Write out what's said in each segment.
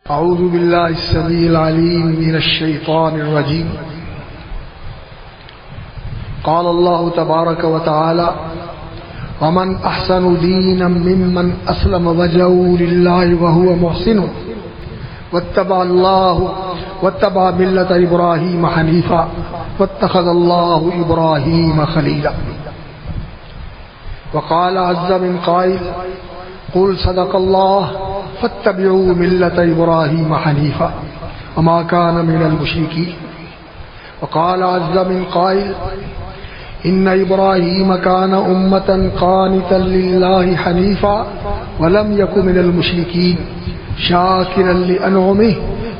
أعوذ بالله السميع العليم من الشيطان الرجيم. قال الله تبارك وتعالى: ومن أحسن دينا ممن أسلم وجهه لله وهو محسن واتبع ملة إبراهيم حنيفا واتخذ الله إبراهيم خليلا. وقال عز من قائل: قل صدق الله فاتبعوا ملة إبراهيم حنيفا وما كان من المشركين. وقال عز من قائل: إن إبراهيم كان أمة قانتا لله حنيفا ولم يكن من المشركين شاكرا لأنعمه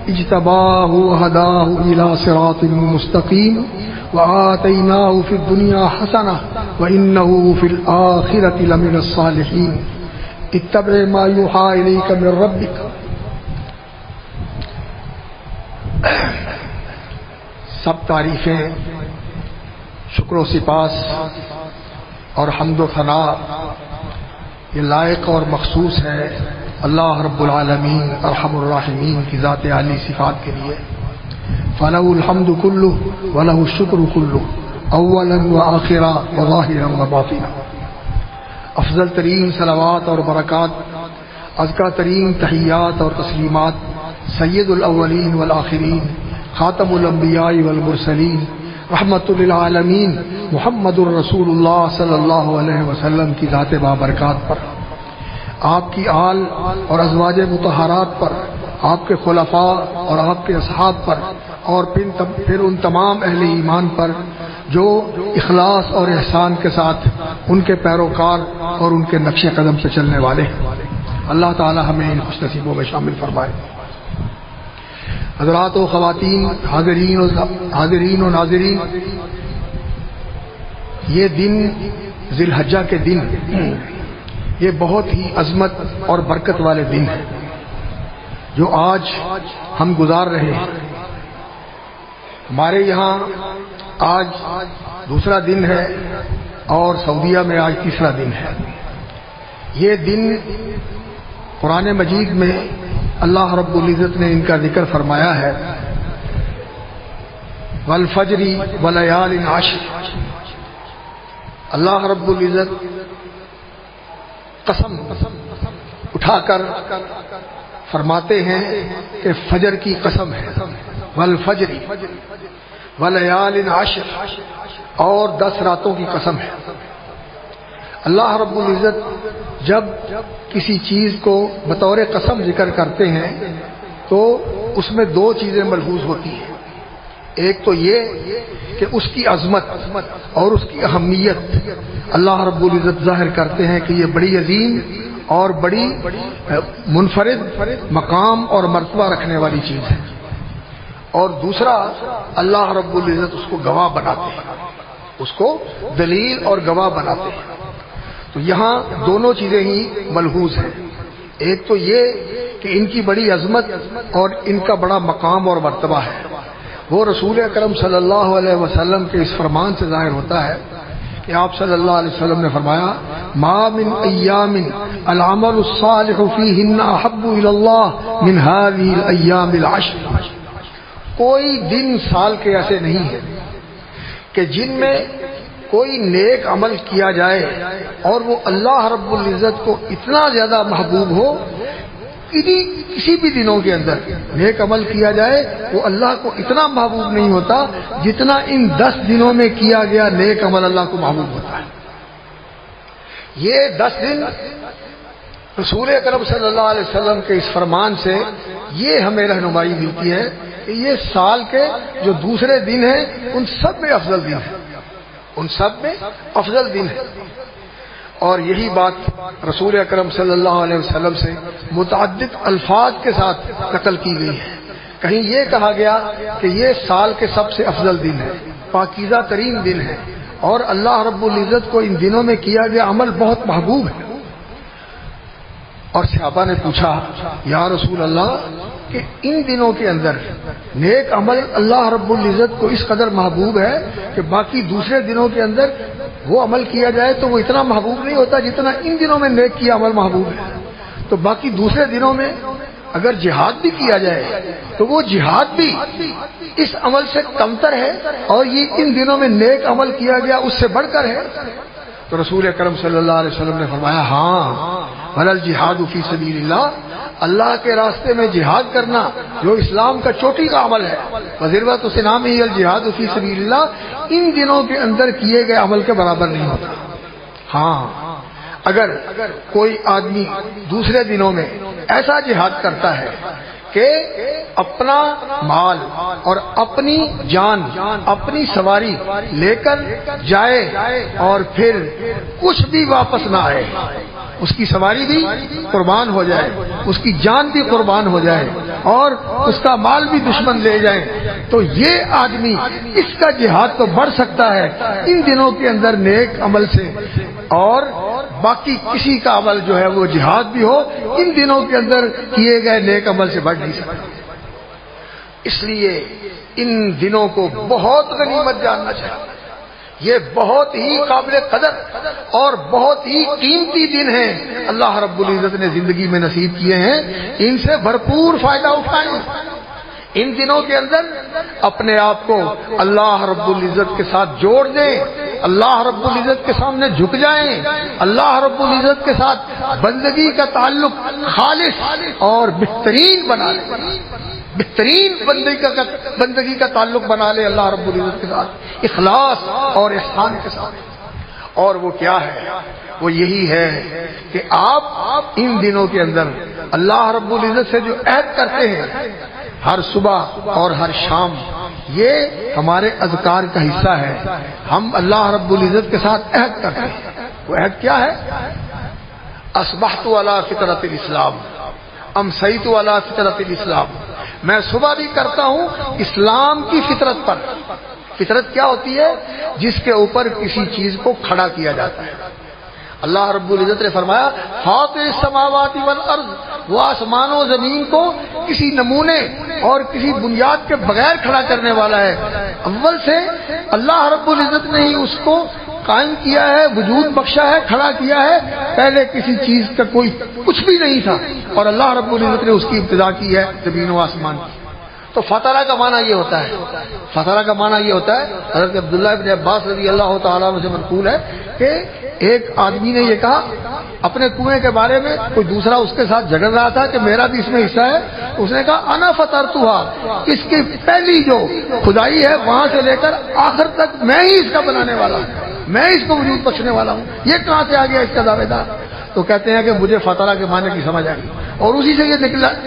اجتباه وهداه إلى صراط مستقيم وآتيناه في الدنيا حسنة وإنه في الآخرة لمن الصالحين. اتبع ما یوحی الیک من ربک. سب تعریفیں، شکر و سپاس اور حمد و ثنا یہ لائق اور مخصوص ہے اللہ رب العالمین ارحم الراحمین کی ذات عالی صفات کے لیے. فلہ الحمد کلہ ولہ الشکر کلہ اولا وآخرا وظاہرا وباطنا. افضل ترین صلوات اور برکات، ازکا ترین تحیات اور تسلیمات سید الاولین والآخرین، خاتم الانبیاء والمرسلین، رحمت للعالمین محمد الرسول اللہ صلی اللہ علیہ وسلم کی ذات بابرکات پر، آپ کی آل اور ازواج مطہرات پر، آپ کے خلفاء اور آپ کے اصحاب پر، اور پھر ان تمام اہل ایمان پر جو اخلاص اور احسان کے ساتھ ان کے پیروکار اور ان کے نقش قدم سے چلنے والے ہیں. اللہ تعالی ہمیں ان خوش نصیبوں میں شامل فرمائے. حضرات و خواتین، حاضرین و ناظرین، یہ دن ذی الحجہ کے دن یہ بہت ہی عظمت اور برکت والے دن ہیں جو آج ہم گزار رہے ہیں. ہمارے یہاں آج دوسرا دن ہے اور سعودیہ میں آج تیسرا دن ہے. یہ دن قرآن مجید میں اللہ رب العزت نے ان کا ذکر فرمایا ہے: والفجر ولیال عشر. اللہ رب العزت قسم اٹھا کر فرماتے ہیں کہ فجر کی قسم ہے، والفجر ولیال عشر، اور 10 راتوں کی قسم ہے. اللہ رب العزت جب کسی چیز کو بطور قسم ذکر کرتے ہیں تو اس میں 2 چیزیں ملحوظ ہوتی ہیں. ایک تو یہ کہ اس کی عظمت اور اس کی اہمیت اللہ رب العزت ظاہر کرتے ہیں کہ یہ بڑی عظیم اور بڑی منفرد مقام اور مرتبہ رکھنے والی چیز ہے. اور دوسرا، اللہ رب العزت اس کو گواہ بناتے ہیں، اس کو دلیل اور گواہ بناتے ہیں. تو یہاں دونوں چیزیں ہی ملحوظ ہیں. ایک تو یہ کہ ان کی بڑی عظمت اور ان کا بڑا مقام اور مرتبہ ہے. وہ رسول اکرم صلی اللہ علیہ وسلم کے اس فرمان سے ظاہر ہوتا ہے کہ آپ صلی اللہ علیہ وسلم نے فرمایا: ما من ایام العمل الصالح فیہن احب الی اللہ من هذه الایام العشر. کوئی دن سال کے ایسے نہیں ہیں کہ جن میں کوئی نیک عمل کیا جائے اور وہ اللہ رب العزت کو اتنا زیادہ محبوب ہو. کسی بھی دنوں کے اندر نیک عمل کیا جائے وہ اللہ کو اتنا محبوب نہیں ہوتا جتنا ان 10 دنوں میں کیا گیا نیک عمل اللہ کو محبوب ہوتا ہے. یہ 10 دن رسول اکرم صلی اللہ علیہ وسلم کے اس فرمان سے یہ ہمیں رہنمائی ملتی ہے کہ یہ سال کے جو دوسرے دن ہیں ان سب میں افضل دن ہے، ان سب میں افضل دن ہے. اور یہی بات رسول اکرم صلی اللہ علیہ وسلم سے متعدد الفاظ کے ساتھ نقل کی گئی ہے. کہیں یہ کہا گیا کہ یہ سال کے سب سے افضل دن ہے، پاکیزہ ترین دن ہے، اور اللہ رب العزت کو ان دنوں میں کیا گیا عمل بہت محبوب ہے. اور صحابہ نے پوچھا: یا رسول اللہ، کہ ان دنوں کے اندر نیک عمل اللہ رب العزت کو اس قدر محبوب ہے کہ باقی دوسرے دنوں کے اندر وہ عمل کیا جائے تو وہ اتنا محبوب نہیں ہوتا جتنا ان دنوں میں نیک کیا عمل محبوب ہے. تو باقی دوسرے دنوں میں اگر جہاد بھی کیا جائے تو وہ جہاد بھی اس عمل سے کمتر ہے، اور یہ ان دنوں میں نیک عمل کیا گیا اس سے بڑھ کر ہے۔ تو رسول اکرم صلی اللہ علیہ وسلم نے فرمایا ہاں ولل جہاد فی سبیل اللہ، اللہ کے راستے میں جہاد کرنا جو اسلام کا چوٹی کا عمل ہے، وذروۃ سنامہ الجہاد فی سبیل اللہ، ان دنوں کے اندر کیے گئے عمل کے برابر نہیں ہوتا۔ ہاں اگر کوئی آدمی دوسرے دنوں میں ایسا جہاد کرتا ہے کہ اپنا مال اور اپنی جان، اپنی سواری لے کر جائے اور پھر کچھ بھی واپس نہ آئے، اس کی سواری بھی قربان ہو جائے، اس کی جان بھی قربان ہو جائے اور اس کا مال بھی دشمن لے جائیں، تو یہ آدمی اس کا جہاد تو بڑھ سکتا ہے ان دنوں کے اندر نیک عمل سے، اور باقی کسی کا عمل جو ہے وہ جہاد بھی ہو ان دنوں کے اندر کیے گئے نیک عمل سے بڑھ نہیں سکتا۔ اس لیے ان دنوں کو بہت غنیمت جاننا چاہیے، یہ بہت ہی قابل قدر اور بہت ہی قیمتی دن ہیں، اللہ رب العزت نے زندگی میں نصیب کیے ہیں، ان سے بھرپور فائدہ اٹھائیں۔ ان دنوں کے اندر اپنے آپ کو اللہ رب العزت کے ساتھ جوڑ دیں، اللہ رب العزت کے سامنے جھک جائیں، اللہ رب العزت کے ساتھ بندگی کا تعلق خالص اور بہترین بنا لیں، بہترین بندگی کا تعلق بنا لے اللہ رب العزت کے ساتھ، اخلاص اور احسان کے ساتھ۔ اور وہ کیا ہے؟ وہ یہی ہے کہ آپ ان دنوں کے اندر اللہ رب العزت سے جو عہد کرتے ہیں ہر صبح اور ہر شام، یہ ہمارے اذکار کا حصہ ہے، ہم اللہ رب العزت کے ساتھ عہد کرتے ہیں۔ وہ عہد کیا ہے؟ اصبحت علی فطرت الاسلام امسیت علی فطرت الاسلام، میں صبح بھی کرتا ہوں اسلام کی فطرت پر۔ فطرت کیا ہوتی ہے؟ جس کے اوپر کسی چیز کو کھڑا کیا جاتا ہے۔ اللہ رب العزت نے فرمایا فاطر السماوات والارض، وہ آسمان و زمین کو کسی نمونے اور کسی بنیاد کے بغیر کھڑا کرنے والا ہے۔ اول سے اللہ رب العزت نے ہی اس کو قائم کیا ہے، وجود بخشا ہے، کھڑا کیا ہے، پہلے کسی چیز کا کوئی کچھ بھی نہیں تھا، اور اللہ رب العزت نے اس کی ابتدا کی ہے زمین و آسمان کی۔ تو فطرہ کا معنی یہ ہوتا ہے، فطرہ کا معنی یہ ہوتا ہے، حضرت عبداللہ ابن عباس رضی اللہ تعالیٰ عنہ سے منقول ہے کہ ایک آدمی نے یہ کہا اپنے کنویں کے بارے میں، کوئی دوسرا اس کے ساتھ جھگڑ رہا تھا کہ میرا بھی اس میں حصہ ہے، اس نے کہا انا فطرتھا، اس کی پہلی جو کھدائی ہے وہاں سے لے کر آخر تک میں ہی اس کا بنانے والا ہوں، میں اس کو وجود بخشنے والا ہوں، یہ کہاں سے آ گیا اس کا دعوے دار؟ تو کہتے ہیں کہ مجھے فطرہ کے معنی کی سمجھ آئی، اور اسی سے یہ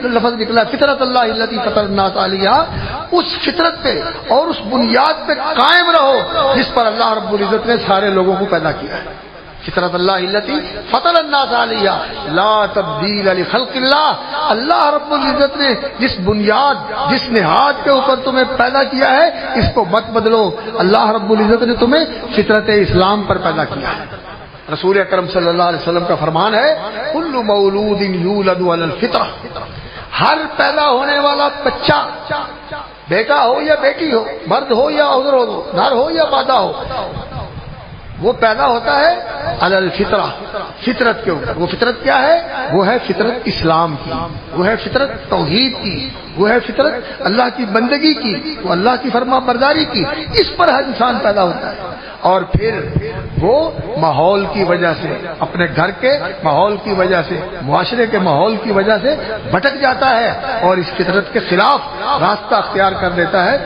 لفظ نکلا فطرت اللہ التی فطر الناس علیہا، اس فطرت پہ اور اس بنیاد پہ قائم رہو جس پر اللہ رب العزت نے سارے لوگوں کو پیدا کیا ہے۔ فطرت اللہ التی فطر الناس علیہا لا تبدیل لخلق اللہ، اللہ رب العزت نے جس بنیاد جس نہاد کے اوپر تمہیں پیدا کیا ہے اس کو مت بدلو، اللہ رب العزت نے تمہیں فطرت اسلام پر پیدا کیا ہے۔ رسول اکرم صلی اللہ علیہ وسلم کا فرمان ہے کل مولود یولد علی الفطرہ، ہر پیدا ہونے والا بچہ، بیٹا ہو یا بیٹی ہو، مرد ہو یا عورت ہو، نر ہو یا مادہ ہو، وہ پیدا ہوتا ہے علی الفطرہ، فطرت کے اوپر۔ وہ فطرت کیا ہے؟ وہ ہے فطرت اسلام کی، وہ ہے فطرت توحید کی، وہ ہے فطرت اللہ کی بندگی کی، وہ اللہ کی فرما برداری کی، اس پر ہر انسان پیدا ہوتا ہے۔ اور پھر وہ ماحول کی وجہ سے، اپنے گھر کے ماحول کی وجہ سے، معاشرے کے ماحول کی وجہ سے بھٹک جاتا ہے اور اس فطرت کے خلاف راستہ اختیار کر لیتا ہے۔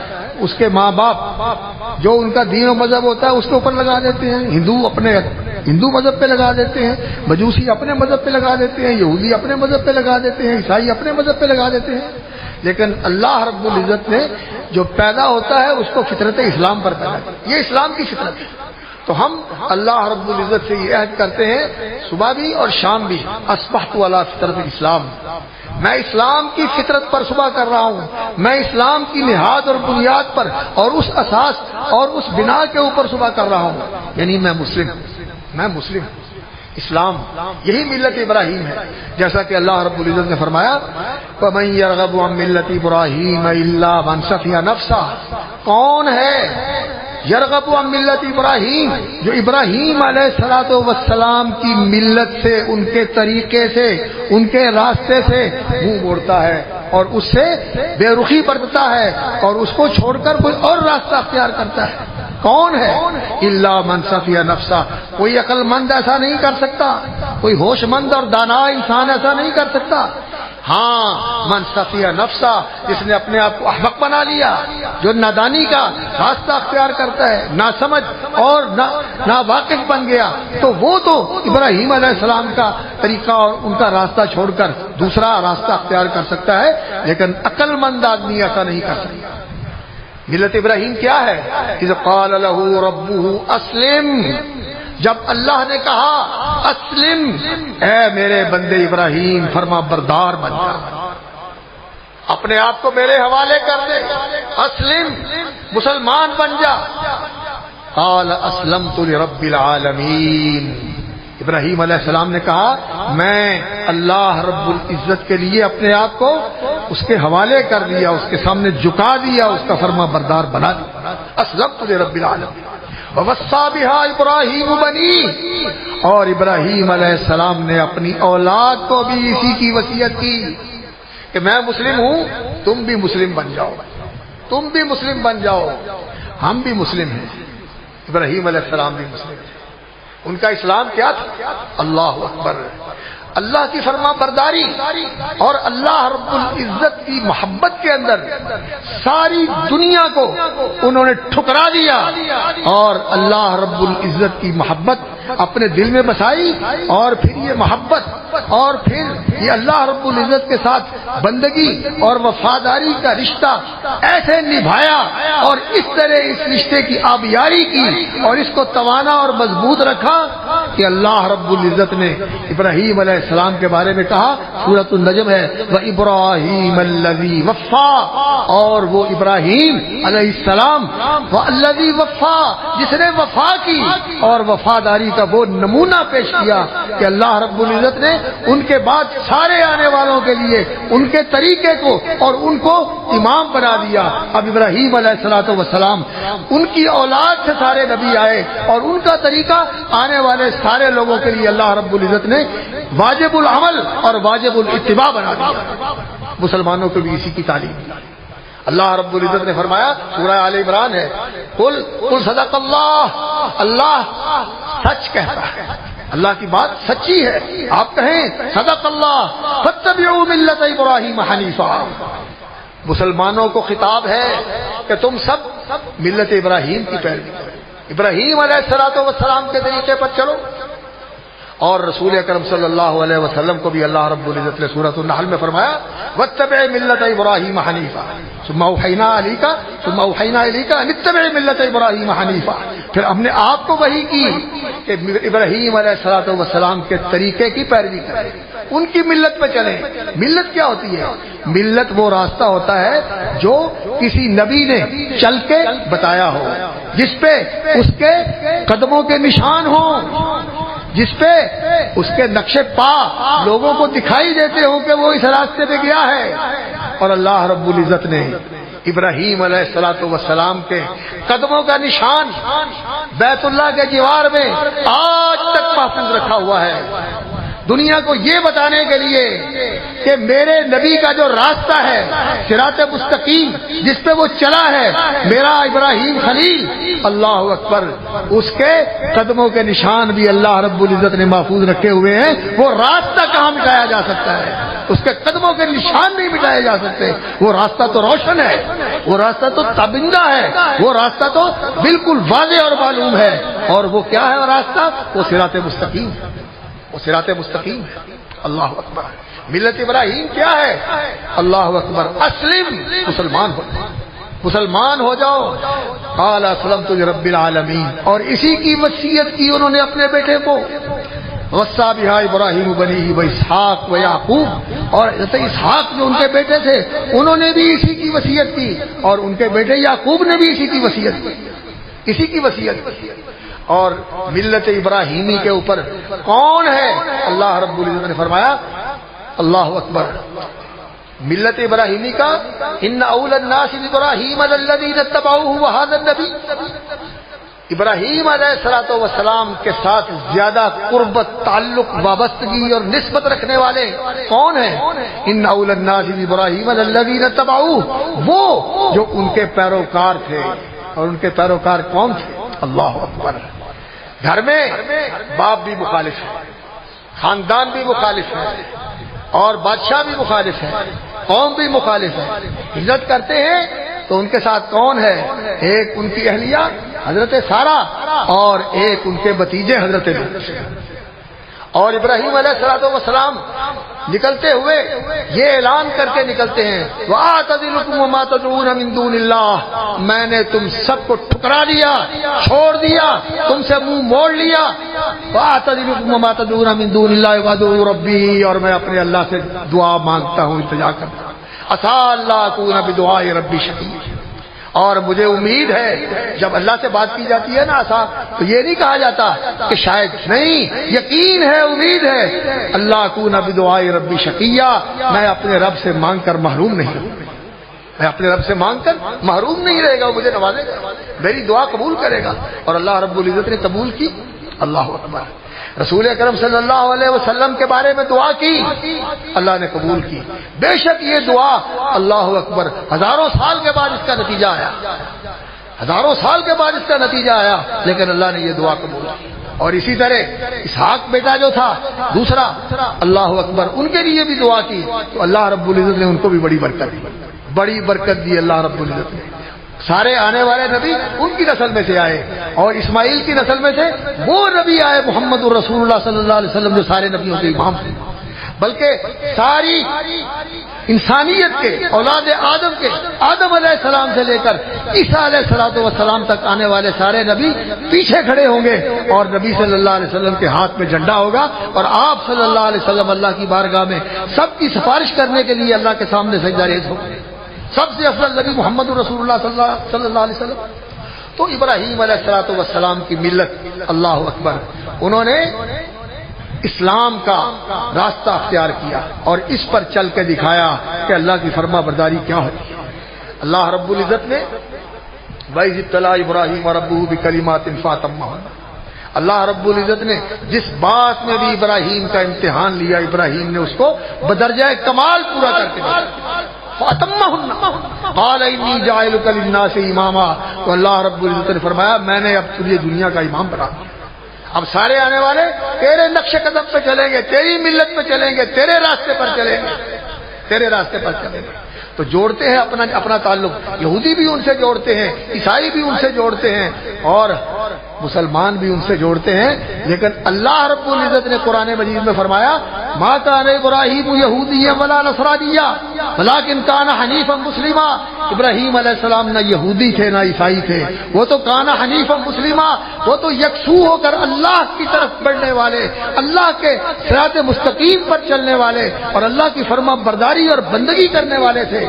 اس کے ماں باپ جو ان کا دین و مذہب ہوتا ہے اس کے اوپر لگا دیتے ہیں، ہندو اپنے ہندو مذہب پہ لگا دیتے ہیں، مجوسی اپنے مذہب پہ لگا دیتے ہیں، یہودی اپنے مذہب پہ لگا دیتے ہیں، عیسائی اپنے مذہب پہ لگا دیتے ہیں۔ لیکن اللہ رب العزت نے جو پیدا ہوتا ہے اس کو فطرت اسلام پر پیدا کیا، یہ اسلام کی فطرت ہے۔ تو ہم اللہ رب العزت سے یہ عہد کرتے ہیں صبح بھی اور شام بھی، اصبحت علی فطرت الاسلام، میں اسلام کی فطرت پر صبح کر رہا ہوں، میں اسلام کی نہاد اور بنیاد پر اور اس اساس اور اس بنا کے اوپر صبح کر رہا ہوں، یعنی میں مسلم ہوں۔ اسلام یہی ملت ابراہیم ہے، جیسا کہ اللہ رب العزت نے فرمایا وَمَن يَرْغَبُ عَن مِّلَّةِ إِبْرَاهِيمَ إِلَّا مَن سَفِهَ نَفْسَهُ، کون ہے یرغب عن ملت ابراہیم، جو ابراہیم علیہ الصلوۃ والسلام کی ملت سے، ان کے طریقے سے، ان کے راستے سے منہ موڑتا ہے اور اس سے بے رخی برتتا ہے اور اس کو چھوڑ کر کوئی اور راستہ اختیار کرتا ہے. کون ہے؟ الا من صفی نفسہ، کوئی عقل مند ایسا نہیں کر سکتا، کوئی ہوش مند اور دانا انسان ایسا نہیں کر سکتا. ہاں، من صفی نفسہ، جس نے اپنے آپ کو احمق بنا لیا، جو نادانی کا راستہ اختیار کرتا ہے، نا سمجھ اور نا واقف بن گیا، تو وہ تو ابراہیم علیہ السلام کا طریقہ اور ان کا راستہ چھوڑ کر دوسرا راستہ اختیار کر سکتا ہے، لیکن عقل مند آدمی ایسا نہیں کر سکتا. ملت ابراہیم کیا ہے؟ اذ قال له ربه اسلم، جب اللہ نے کہا اسلم، اے میرے بندے ابراہیم فرما بردار بن جا، اپنے آپ کو میرے حوالے کر دے، اسلم، مسلمان بن جا. قال اسلمت لرب العالمین، ابراہیم علیہ السلام نے کہا میں اللہ رب العزت کے لیے اپنے آپ کو اس کے حوالے کر دیا، اس کے سامنے جھکا دیا، اس کا فرما بردار بنا دیا. اسلمت لرب العالمین. ووصى بها ابراہیم بنی، اور ابراہیم علیہ السلام نے اپنی اولاد کو بھی اسی کی وصیت کی کہ میں مسلم ہوں، تم بھی مسلم بن جاؤ، تم بھی مسلم بن جاؤ. ہم بھی مسلم ہیں، ابراہیم علیہ السلام بھی مسلم ہیں. ان کا اسلام کیا تھا؟ اللہ اکبر، اللہ کی فرما برداری اور اللہ رب العزت کی محبت کے اندر ساری دنیا کو انہوں نے ٹھکرا دیا اور اللہ رب العزت کی محبت اپنے دل میں بسائی، اور پھر یہ محبت اور پھر یہ اللہ رب العزت کے ساتھ بندگی اور وفاداری کا رشتہ ایسے نبھایا اور اس طرح اس رشتے کی آبیاری کی اور اس کو توانا اور مضبوط رکھا کہ اللہ رب العزت نے ابراہیم علیہ السلام کے بارے میں کہا، سورۃ النجم ہے، وَإِبْرَاهِيمَ الَّذِي وَفَّى، اور وہ ابراہیم علیہ السلام وَالَّذِي وَفَّى، جس نے وفا کی اور وفاداری کا وہ نمونہ پیش کیا کہ اللہ رب العزت نے ان کے بعد سارے آنے والوں کے لیے ان کے طریقے کو اور ان کو امام بنا دیا. اب ابراہیم علیہ السلام ان کی اولاد سے سارے نبی آئے اور ان کا طریقہ آنے والے سارے لوگوں کے لیے اللہ رب العزت نے واجب العمل اور واجب الاتباع بنا دیا. مسلمانوں کو بھی اسی کی تعلیم دی. اللہ رب العزت نے فرمایا، سورہ آل عمران ہے، قل صدق اللہ، اللہ سچ کہتا ہے، اللہ کی بات سچی ہے، آپ کہیں صدق اللہ فاتبعوا ملت ابراہیم حنیفا. مسلمانوں کو خطاب ہے کہ تم سب ملت ابراہیم کی پیروی کرو، ابراہیم علیہ السلام کے طریقے پر چلو. اور رسول اکرم صلی اللہ علیہ وسلم کو بھی اللہ رب العزت نے سورۃ النحل میں فرمایا، واتبع ملت ابراہیم حنیفا ثم اوحینا الیک ان اتبع ملت ابراہیم حنیفا. پھر ہم نے آپ کو وحی کی کہ ابراہیم علیہ السلام کے طریقے کی پیروی کریں، ان کی ملت پہ چلیں. ملت کیا ہوتی ہے؟ ملت وہ راستہ ہوتا ہے جو کسی نبی نے چل کے بتایا ہو، جس پہ اس کے قدموں کے نشان ہوں، جس پہ اس کے نقشے پا لوگوں کو دکھائی دیتے ہوں کہ وہ اس راستے پہ گیا ہے. اور اللہ رب العزت نے ابراہیم علیہ السلام کے قدموں کا نشان بیت اللہ کے جوار میں آج تک محفوظ رکھا ہوا ہے، دنیا کو یہ بتانے کے لیے کہ میرے نبی کا جو راستہ ہے صراط مستقیم جس پہ وہ چلا ہے، میرا ابراہیم خلیل، اللہ اکبر، اس کے قدموں کے نشان بھی اللہ رب العزت نے محفوظ رکھے ہوئے ہیں. وہ راستہ کہاں مٹایا جا سکتا ہے؟ اس کے قدموں کے نشان نہیں مٹائے جا سکتے. وہ راستہ تو روشن ہے، وہ راستہ تو تابندہ ہے، وہ راستہ تو بالکل واضح اور معلوم ہے. اور وہ کیا ہے وہ راستہ؟ وہ صراط مستقیم، وہ صراط مستقیم ہے. اللہ اکبر. ملت ابراہیم کیا ہے؟ اللہ اکبر. اسلم، مسلمان ہو جاؤ، مسلمان ہو جاؤ. قال اسلمت لرب العالمین. اور اسی کی وصیت کی انہوں نے اپنے بیٹے کو، وصى بها ابراہیم بنیہ واسحاق ویعقوب، اور اسحاق جو ان کے بیٹے تھے انہوں نے بھی اسی کی وصیت کی، اور ان کے بیٹے یعقوب نے بھی اسی کی وصیت کی، اسی کی وصیت کی. اور ملت ابراہیمی کے اوپر کون ہے؟ اللہ رب العزت نے فرمایا، اللہ اکبر، ملت ابراہیمی کا ان اول الناس بابراہیم الذین اتبعوہ وہذا النبی، ابراہیم علیہ الصلوۃ والسلام کے ساتھ زیادہ قربت، تعلق، وابستگی اور نسبت رکھنے والے کون ہیں؟ ان اول الناس ابراہیم الذین اتبعوہ، وہ جو ان کے پیروکار تھے. اور ان کے پیروکار کون تھے؟ اللہ اکبر. گھر میں باپ بھی مخالف ہے، خاندان بھی مخالف ہے، اور بادشاہ بھی مخالف ہے، قوم بھی مخالف ہے. ہجرت کرتے ہیں تو ان کے ساتھ کون ہے؟ ایک ان کی اہلیہ حضرت سارہ اور ایک ان کے بھتیجے حضرت لوط. اور ابراہیم علیہ الصلوۃ والسلام نکلتے ہوئے یہ اعلان کر کے نکلتے ہیں وَأَعْتَزِلُكُمْ وَمَا تَدْعُونَ مِن دُونِ اللَّهِ، میں نے تم سب کو ٹھکرا دیا، چھوڑ دیا، تم سے منہ موڑ لیا. وَأَعْتَزِلُكُمْ وَمَا تَدْعُونَ مِن دُونِ اللَّهِ وَأَدْعُو رَبِّي، اور میں اپنے اللہ سے دعا مانگتا ہوں، التجا کرتا ہوں. عَسَىٰ أَلَّا أَكُونَ بِدُعَاءِ رَبِّي شَقِيًّا، اور مجھے امید ہے. جب اللہ سے بات کی جاتی ہے نا آسا، تو یہ نہیں کہا جاتا کہ شاید نہیں، یقین ہے، امید ہے. اللہ اکون بدعاء ربی شقیہ، میں اپنے رب سے مانگ کر محروم نہیں رہوں، میں اپنے رب سے مانگ کر محروم نہیں رہے گا، وہ مجھے نوازے گا، میری دعا قبول کرے گا. اور اللہ رب العزت نے قبول کی. اللہ اکبر. رسول اکرم صلی اللہ علیہ وسلم کے بارے میں دعا کی، اللہ نے قبول کی. بے شک یہ دعا، اللہ اکبر، ہزاروں سال کے بعد اس کا نتیجہ آیا، ہزاروں سال کے بعد اس کا نتیجہ آیا، لیکن اللہ نے یہ دعا قبول کی. اور اسی طرح اسحاق بیٹا جو تھا دوسرا، اللہ اکبر، ان کے لیے بھی دعا کی تو اللہ رب العزت نے ان کو بھی بڑی برکت دی، بڑی برکت دی اللہ رب العزت نے. سارے آنے والے نبی ان کی نسل میں سے آئے، اور اسماعیل کی نسل میں سے وہ نبی آئے محمد الرسول اللہ صلی اللہ علیہ وسلم، جو سارے نبیوں کے امام تھے. بلکہ ساری انسانیت کے، اولاد آدم کے، آدم علیہ السلام سے لے کر عیسیٰ علیہ الصلوۃ والسلام تک آنے والے سارے نبی پیچھے کھڑے ہوں گے، اور نبی صلی اللہ علیہ وسلم کے ہاتھ میں جھنڈا ہوگا، اور آپ صلی اللہ علیہ وسلم اللہ کی بارگاہ میں سب کی سفارش کرنے کے لیے اللہ کے سامنے سجدہ ریز ہوں گے. سب سے افضل نبی محمد رسول اللہ صلی اللہ علیہ وسلم. تو ابراہیم علیہ الصلوۃ والسلام کی ملت، اللہ اکبر، انہوں نے اسلام کا راستہ اختیار کیا اور اس پر چل کے دکھایا کہ اللہ کی فرما برداری کیا ہوتی ہے. اللہ رب العزت نے وَإِذِ ابْتَلَىٰ إِبْرَاهِيمَ رَبُّهُ بِكَلِمَاتٍ فَأَتَمَّهُنَّ، اللہ رب العزت نے جس بات میں بھی ابراہیم کا امتحان لیا، ابراہیم نے اس کو بدرجہ کمال پورا کر کے دیا. فَأَتَمَّهُنَّ قَالَ إِنِّي جَاعِلُكَ لِلنَّاسِ إِمَامًا، تو اللہ رب العزت نے فرمایا میں نے اب تجھے دنیا کا امام بنا دیا. اب سارے آنے والے تیرے نقش قدم پہ چلیں گے، تیری ملت پہ چلیں گے، تیرے راستے پر چلیں گے، تیرے راستے پر چلیں گے. تو جوڑتے ہیں اپنا تعلق. یہودی بھی ان سے جوڑتے ہیں، عیسائی بھی ان سے جوڑتے ہیں، اور مسلمان بھی ان سے جوڑتے ہیں. لیکن اللہ رب العزت نے قرآن مجید میں فرمایا ما کان ابراہیم یہودیا ولا نصرانیا ولکن کان حنیفا مسلما. ابراہیم علیہ السلام نہ یہودی تھے نہ عیسائی تھے، وہ تو کان حنیفا مسلما، وہ تو یکسو ہو کر اللہ کی طرف بڑھنے والے، اللہ کے صراط مستقیم پر چلنے والے، اور اللہ کی فرما برداری اور بندگی کرنے والے تھے.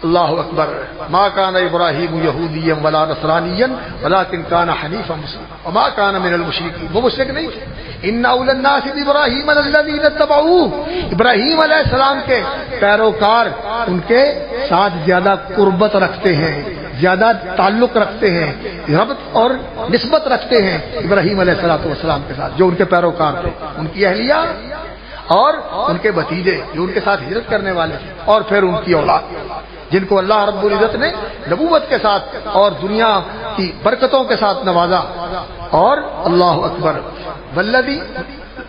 اللہ اکبر. ما کان ابراہیم یہودیا ولا نصرانیا ولکن کان حنیفا مسلما وما کان من المشرکین، وہ مشرک نہیں تھے. ان اول الناس ابراہیم الذین اتبعوہ، ابراہیم علیہ السلام کے پیروکار ان کے ساتھ زیادہ قربت رکھتے ہیں، زیادہ تعلق رکھتے ہیں، ربط اور نسبت رکھتے ہیں ابراہیم علیہ السلام کے ساتھ، جو ان کے پیروکار تھے، ان کی اہلیہ اور ان کے بھتیجے جو ان کے ساتھ ہجرت کرنے والے تھے، اور پھر ان کی اولاد جن کو اللہ رب العزت نے نبوت کے ساتھ اور دنیا کی برکتوں کے ساتھ نوازا. اور اللہ اکبر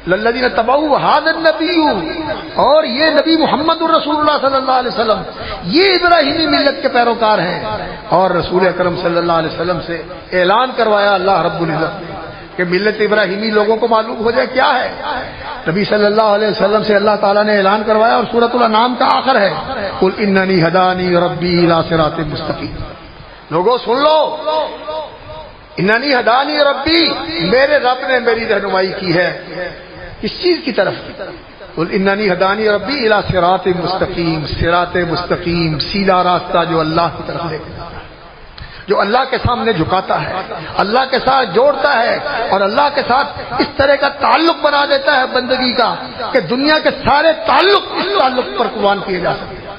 والذین تبعوا هذا النبی، اور یہ نبی محمد الرسول اللہ صلی اللہ علیہ وسلم یہ ابراہیمی ملت کے پیروکار ہیں. اور رسول اکرم صلی اللہ علیہ وسلم سے اعلان کروایا اللہ رب العزت نے کہ ملت ابراہیمی لوگوں کو معلوم ہو جائے کیا ہے. نبی صلی اللہ علیہ وسلم سے اللہ تعالیٰ نے اعلان کروایا، اور سورۃ الانعام کا آخر ہے قل اننی ہدانی ربی الی صراط مستقیم. لوگوں سن لو، اننی ہدانی ربی، میرے رب نے میری رہنمائی کی ہے. کس چیز کی طرف؟ قل اننی ہدانی ربی الی صراط مستقیم، صراط مستقیم، سیدھا راستہ جو اللہ کی طرف لے کے جاتا ہے، جو اللہ کے سامنے جھکاتا ہے، اللہ کے ساتھ جوڑتا ہے، اور اللہ کے ساتھ اس طرح کا تعلق بنا دیتا ہے بندگی کا کہ دنیا کے سارے تعلق اس تعلق پر قربان کیے جا سکتے ہیں.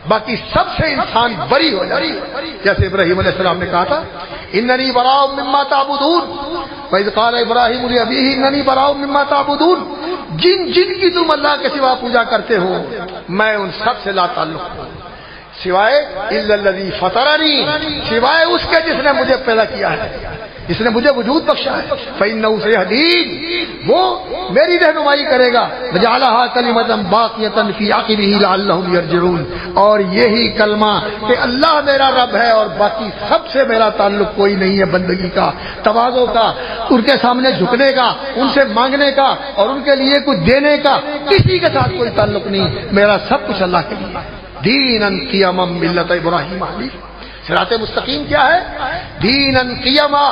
باقی سب سے انسان بری ہو جائے. جیسے ابراہیم علیہ السلام نے کہا تھا اننی براء مما تعبدون وَإِذْ قَالَ إِبْرَاهِيمُ لِأَبِيهِ إِنَّنِي بَرَاءٌ مِّمَّا تَعْبُدُونَ. جن کی تم اللہ کے سوا پوجا کرتے ہو میں ان سب سے لا تعلق ہوں سوائے الا الذی فطرنی، سوائے اس کے جس نے مجھے پیدا کیا ہے، جس نے مجھے وجود بخشا ہے. فإنه سيهدين، وہ میری رہنمائی کرے گا. وجعلها كلمة باقية في عقبه لعلهم يرجعون. اور یہی کلمہ کہ اللہ میرا رب ہے اور باقی سب سے میرا تعلق کوئی نہیں ہے، بندگی کا، تواضع کا، ان کے سامنے جھکنے کا، ان سے مانگنے کا اور ان کے لیے کچھ دینے کا کسی کے ساتھ کوئی تعلق نہیں. میرا سب کچھ اللہ کے لیے. دینا قیما ملت ابراہیم حنیف. صراط مستقیم کیا ہے؟ دین قیما،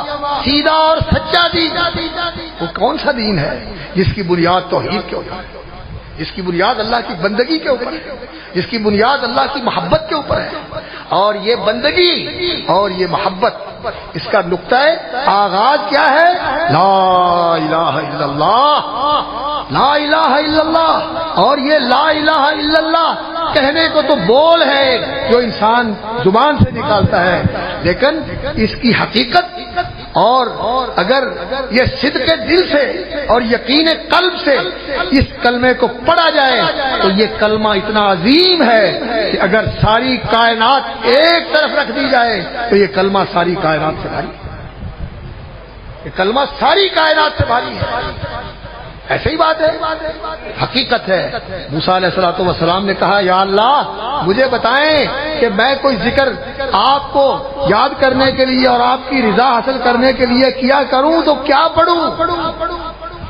سیدھا اور سچا دین. وہ کون سا دین ہے؟ جس کی بنیاد توحید کے اوپر ہے، جس کی بنیاد اللہ کی بندگی کے اوپر ہے، جس کی بنیاد اللہ کی محبت کے اوپر ہے. اور یہ بندگی اور یہ محبت، اس کا نقطہ آغاز کیا ہے؟ لا الہ الا اللہ، لا الہ الا اللہ. اور یہ لا الہ الا اللہ کہنے کو تو بول ہے جو انسان زبان سے نکالتا ہے، لیکن اس کی حقیقت اور اگر یہ صدق دل سے اور یقین قلب سے اس کلمے کو پڑھا جائے تو یہ کلمہ اتنا عظیم ہے کہ اگر ساری کائنات ایک طرف رکھ دی جائے تو یہ کلمہ ساری کائنات سے بھاری، یہ کلمہ ساری کائنات سے بھاری ہے. ایسے ہی بات ہے، حقیقت ہے. موسیٰ علیہ السلام نے کہا یا اللہ مجھے بتائیں کہ میں کوئی ذکر آپ کو یاد کرنے کے لیے اور آپ کی رضا حاصل کرنے کے لیے کیا کروں تو کیا پڑھوں؟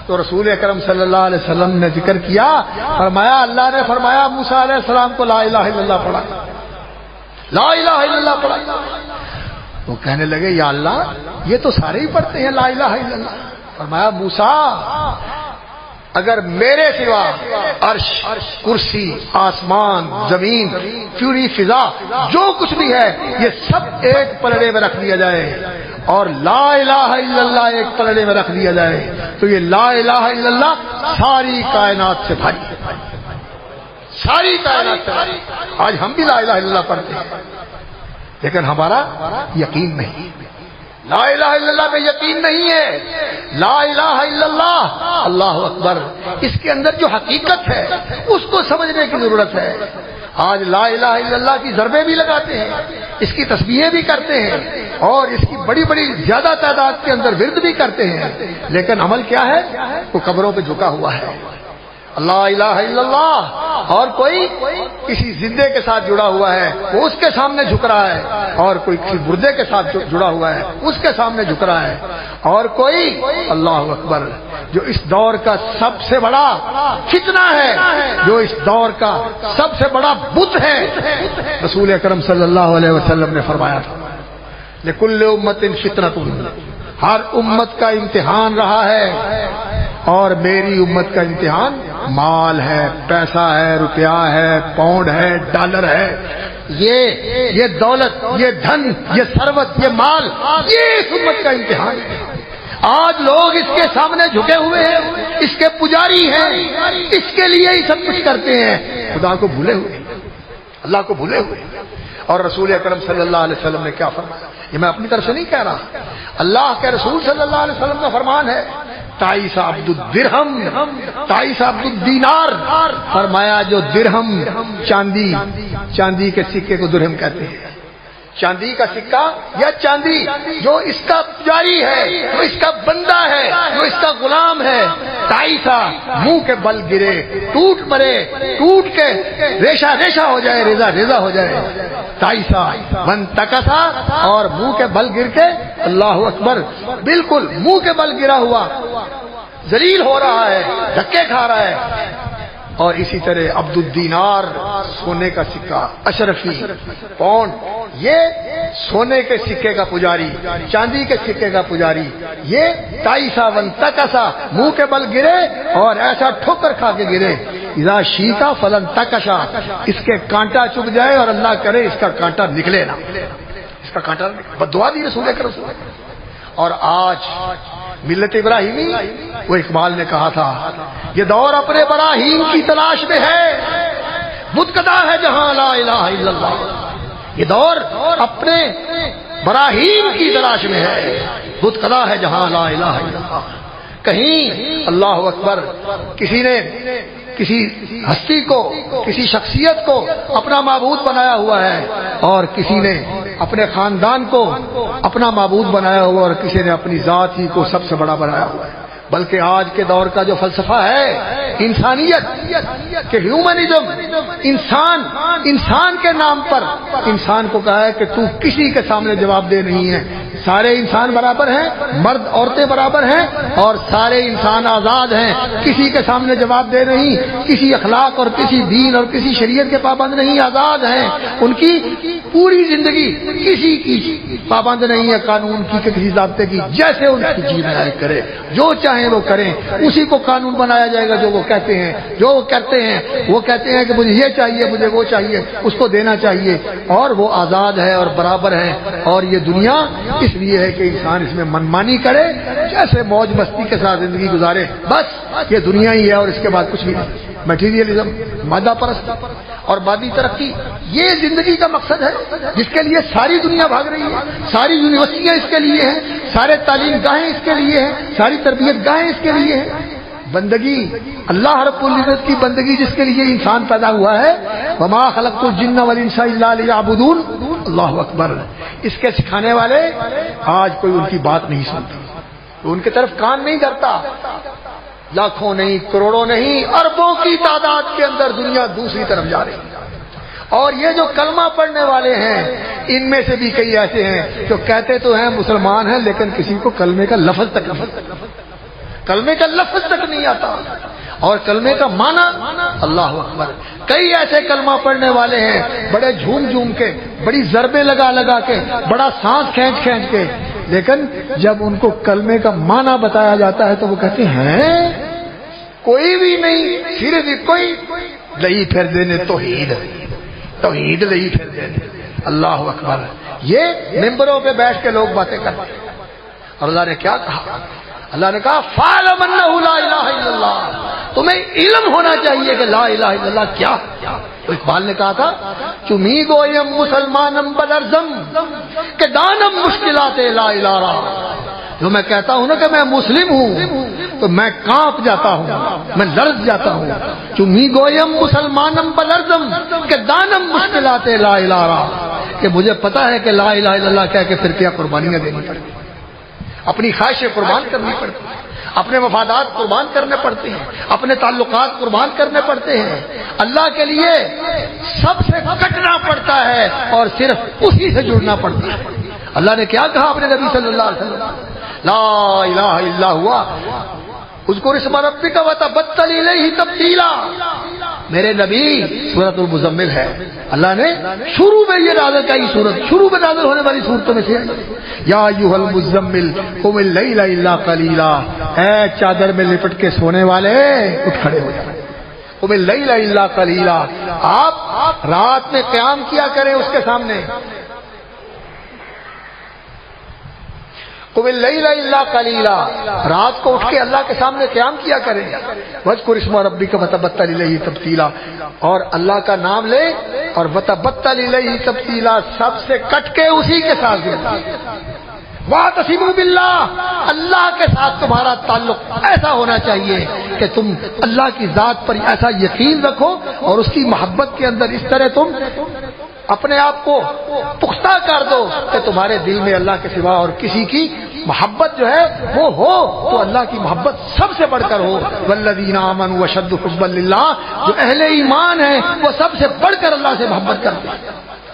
تو رسول اکرم صلی اللہ علیہ وسلم نے ذکر کیا، فرمایا اللہ نے فرمایا موسیٰ علیہ السلام کو لا الہ الا اللہ پڑھا، لا الہ الا اللہ پڑھا. وہ کہنے لگے یا اللہ یہ تو سارے ہی پڑھتے ہیں لا الہ الا اللہ. فرمایا موسیٰ اگر میرے سوا عرش، کرسی، آسمان، زمین، پوری فضا جو کچھ بھی ہے یہ سب ایک پلڑے میں رکھ دیا جائے اور لا الہ الا اللہ ایک پلڑے میں رکھ دیا جائے تو یہ لا الہ الا اللہ ساری کائنات سے بھاری، ساری کائنات سے بھاری. آج ہم بھی لا الہ الا اللہ پڑھتے ہیں لیکن ہمارا یقین نہیں، لا الہ الا اللہ میں یقین نہیں ہے. لا الہ الا اللہ، اللہ اکبر، اس کے اندر جو حقیقت ہے اس کو سمجھنے کی ضرورت ہے. آج لا الہ الا اللہ کی ضربیں بھی لگاتے ہیں، اس کی تسبیحیں بھی کرتے ہیں اور اس کی بڑی بڑی زیادہ تعداد کے اندر ورد بھی کرتے ہیں، لیکن عمل کیا ہے؟ وہ قبروں پہ جھکا ہوا ہے. لا الہ الا اللہ. اور کوئی کسی زندے کے ساتھ جڑا ہوا ہے وہ اس کے سامنے جھک رہا ہے، اور کوئی کسی مردے کے ساتھ جڑا ہوا ہے اس کے سامنے جھک رہا ہے، اور کوئی اللہ اکبر جو اس دور کا سب سے بڑا فتنہ ہے، جو اس دور کا سب سے بڑا بت ہے. رسول اکرم صلی اللہ علیہ وسلم نے فرمایا تھا لکل امت فتنۃ، ہر امت کا امتحان رہا ہے اور میری امت کا امتحان مال ہے، پیسہ ہے، روپیہ ہے، پاؤنڈ ہے، ڈالر ہے. یہ دولت، یہ دھن، یہ ثروت، یہ مال، یہ اس امت کا امتحان ہے. آج لوگ اس کے سامنے جھکے ہوئے ہیں، اس کے پجاری ہیں، اس کے لیے ہی سب کچھ کرتے ہیں، خدا کو بھولے ہوئے، اللہ کو بھولے ہوئے. اور رسول اکرم صلی اللہ علیہ وسلم نے کیا فرمایا؟ یہ میں اپنی طرف سے نہیں کہہ رہا، اللہ کے رسول صلی اللہ علیہ وسلم کا فرمان ہے. تعیس عبد الدرہم تعیس عبد الدینار. فرمایا جو درہم، چاندی کے سکے کو درہم کہتے ہیں، چاندی کا سکہ یا چاندی جو اس کا پجاری ہے، جو اس کا بندہ ہے، جو اس کا غلام ہے، تعیسا منہ کے بل گرے، ٹوٹ مرے، ٹوٹ کے ریشہ ریشہ ہو جائے، ریزہ ریزہ ہو جائے. تعیسا من تکسا، اور منہ کے بل گر کے اللہ اکبر بالکل منہ کے بل گرا ہوا ذلیل ہو رہا ہے، دھکے کھا رہا ہے. اور اسی طرح عبد الدینار سونے کا سکہ، اشرفی پاؤنڈ، یہ سونے کے سکے کا پجاری، چاندی کے سکے کا پجاری. یہ تائیسا ون تکسا، منہ کے بل گرے اور ایسا ٹھوکر کھا کے گرے. اذا شیتا فلن تکشا، اس کے کانٹا چپ جائے اور اللہ کرے اس کا کانٹا نکلے نہ، اس کا کانٹا بدعا دی رسول اکرم. اور آج ملت ابراہیمی، وہ اقبال نے کہا تھا یہ دور اپنے براہیم کی تلاش میں ہے، بت کدا ہے جہاں لا الہ الا اللہ. یہ دور اپنے براہیم کی تلاش میں ہے. بت کدا ہے جہاں لا الہ الا اللہ. کہیں اللہ اکبر کسی نے کسی ہستی کو، کسی شخصیت کو اپنا معبود بنایا ہوا ہے، اور کسی نے اپنے خاندان کو اپنا معبود بنایا ہوا، اور کسی نے اپنی ذات ہی کو سب سے بڑا بنایا ہوا ہے. بلکہ آج کے دور کا جو فلسفہ ہے انسانیت کہ ہیومنزم، انسان کے نام پر انسان کو کہا ہے کہ تو کسی کے سامنے جواب دہ نہیں ہے. سارے انسان برابر ہیں، مرد عورتیں برابر ہیں، اور سارے انسان آزاد ہیں، کسی کے سامنے جواب دہ نہیں، کسی اخلاق اور کسی دین اور کسی شریعت کے پابند نہیں، آزاد ہیں. ان کی پوری زندگی کسی کی پابند نہیں ہے قانون کی کہ کسی ضابطے کی. جیسے ان کی جی رعایت کرے، جو چاہیں وہ کریں، اسی کو قانون بنایا جائے گا جو وہ کہتے ہیں. جو وہ کرتے ہیں، وہ کہتے ہیں کہ مجھے یہ چاہیے، مجھے وہ چاہیے، اس کو دینا چاہیے، اور وہ آزاد ہے اور برابر ہے. اور یہ دنیا اس لیے ہے کہ انسان اس میں منمانی کرے، جیسے موج مستی کے ساتھ زندگی گزارے. بس یہ دنیا ہی ہے اور اس کے بعد کچھ بھی نہیں. میٹیریلزم، مادہ پرست اور مادی ترقی، یہ زندگی کا مقصد ہے جس کے لیے ساری دنیا بھاگ رہی ہے. ساری یونیورسٹیاں اس کے لیے ہیں، سارے تعلیم گاہیں اس کے لیے ہیں، ساری تربیت گاہیں اس کے لیے ہیں. بندگی، اللہ رب العزت کی بندگی جس کے لیے انسان پیدا ہوا ہے. وما خلقت الجن والانس الا لیعبدون. اللہ اکبر. اس کے سکھانے والے آج کوئی ان کی بات نہیں سنتا، ان کی طرف کان نہیں دھرتا. لاکھوں نہیں، کروڑوں نہیں، اربوں کی تعداد کے اندر دنیا دوسری طرف جا رہی ہے. اور یہ جو کلمہ پڑھنے والے ہیں، ان میں سے بھی کئی ایسے ہیں جو کہتے تو ہیں مسلمان ہیں، لیکن کسی کو کلمے کا لفظ تک نہیں آتا، اور کلمے کا معنی. اللہ اکبر. کئی ایسے کلمہ پڑھنے والے ہیں بڑے جھوم کے، بڑی ضربیں لگا کے، بڑا سانس کھینچ کے، لیکن جب ان کو کلمے کا معنی بتایا جاتا ہے تو وہ کہتے ہیں کوئی بھی نہیں، صرف کوئی لئی پھر دینے توحید لئی پھر دینے. اللہ اکبر. یہ ممبروں پہ بیٹھ کے لوگ باتیں کرتے ہیں. اور اللہ نے کیا کہا؟ اللہ نے کہا فَاعْلَمْ أَنَّهُ لَا إِلَٰهَ إِلَّا اللَّهُ. تمہیں علم ہونا چاہیے کہ لا الہ الا اللہ کیا. تو اقبال نے کہا تھا چمی گویم مسلمانم بدرزم کہ دانم مشکلات لا الہ را. جو میں کہتا ہوں نا کہ میں مسلم ہوں تو میں کانپ جاتا ہوں، میں لرز جاتا ہوں. چمی گویم مسلمانم بدرزم کہ دانم مشکلات لا الہ را. کہ مجھے پتا ہے کہ لا الہ الا اللہ کہہ کے پھر کیا قربانیاں دینی پڑتی، اپنی خواہشیں قربان کرنی پڑتی ہیں، اپنے مفادات قربان کرنے پڑتے ہیں، اپنے تعلقات قربان کرنے پڑتے ہیں. اللہ کے لیے سب سے کٹنا پڑتا ہے اور صرف اسی سے جڑنا پڑتا ہے. اللہ نے کیا کہا اپنے نبی صلی اللہ علیہ وسلم؟ لا الہ الا ہوا اذکر اسم ربک وتبتل الیہ تبتیلا. میرے نبی سورۃ المزمل ہے، اللہ نے شروع میں یہ نازل کی سورت، شروع میں نازل ہونے والی صورتوں میں سے یا ایھا المزمل قم اللیل الا قلیلا. اے چادر میں لپٹ کے سونے والے اٹھ کھڑے ہو جائیں. قم اللیل الا قلیلا. آپ رات میں قیام کیا کریں اس کے سامنے. قم اللیل الا قلیلا. رات کو اٹھ کے اللہ کے سامنے قیام کیا کریں. واذکر اسم ربک وتبتل الیہ تبتیلا. اور اللہ کا نام لے اور وتبتل الیہ تبتیلا، سب سے کٹ کے اسی کے ساتھ جڑنا. واعتصموا باللہ. اللہ کے ساتھ تمہارا تعلق ایسا ہونا چاہیے کہ تم اللہ کی ذات پر ایسا یقین رکھو اور اس کی محبت کے اندر اس طرح تم اپنے آپ کو پختہ کر دو کہ تمہارے دل میں اللہ کے سوا اور کسی کی محبت جو ہے وہ ہو تو اللہ کی محبت سب سے بڑھ کر ہو. والذین آمنوا اشد حبا للہ. جو اہل ایمان ہیں وہ سب سے بڑھ کر اللہ سے محبت کرتے ہیں،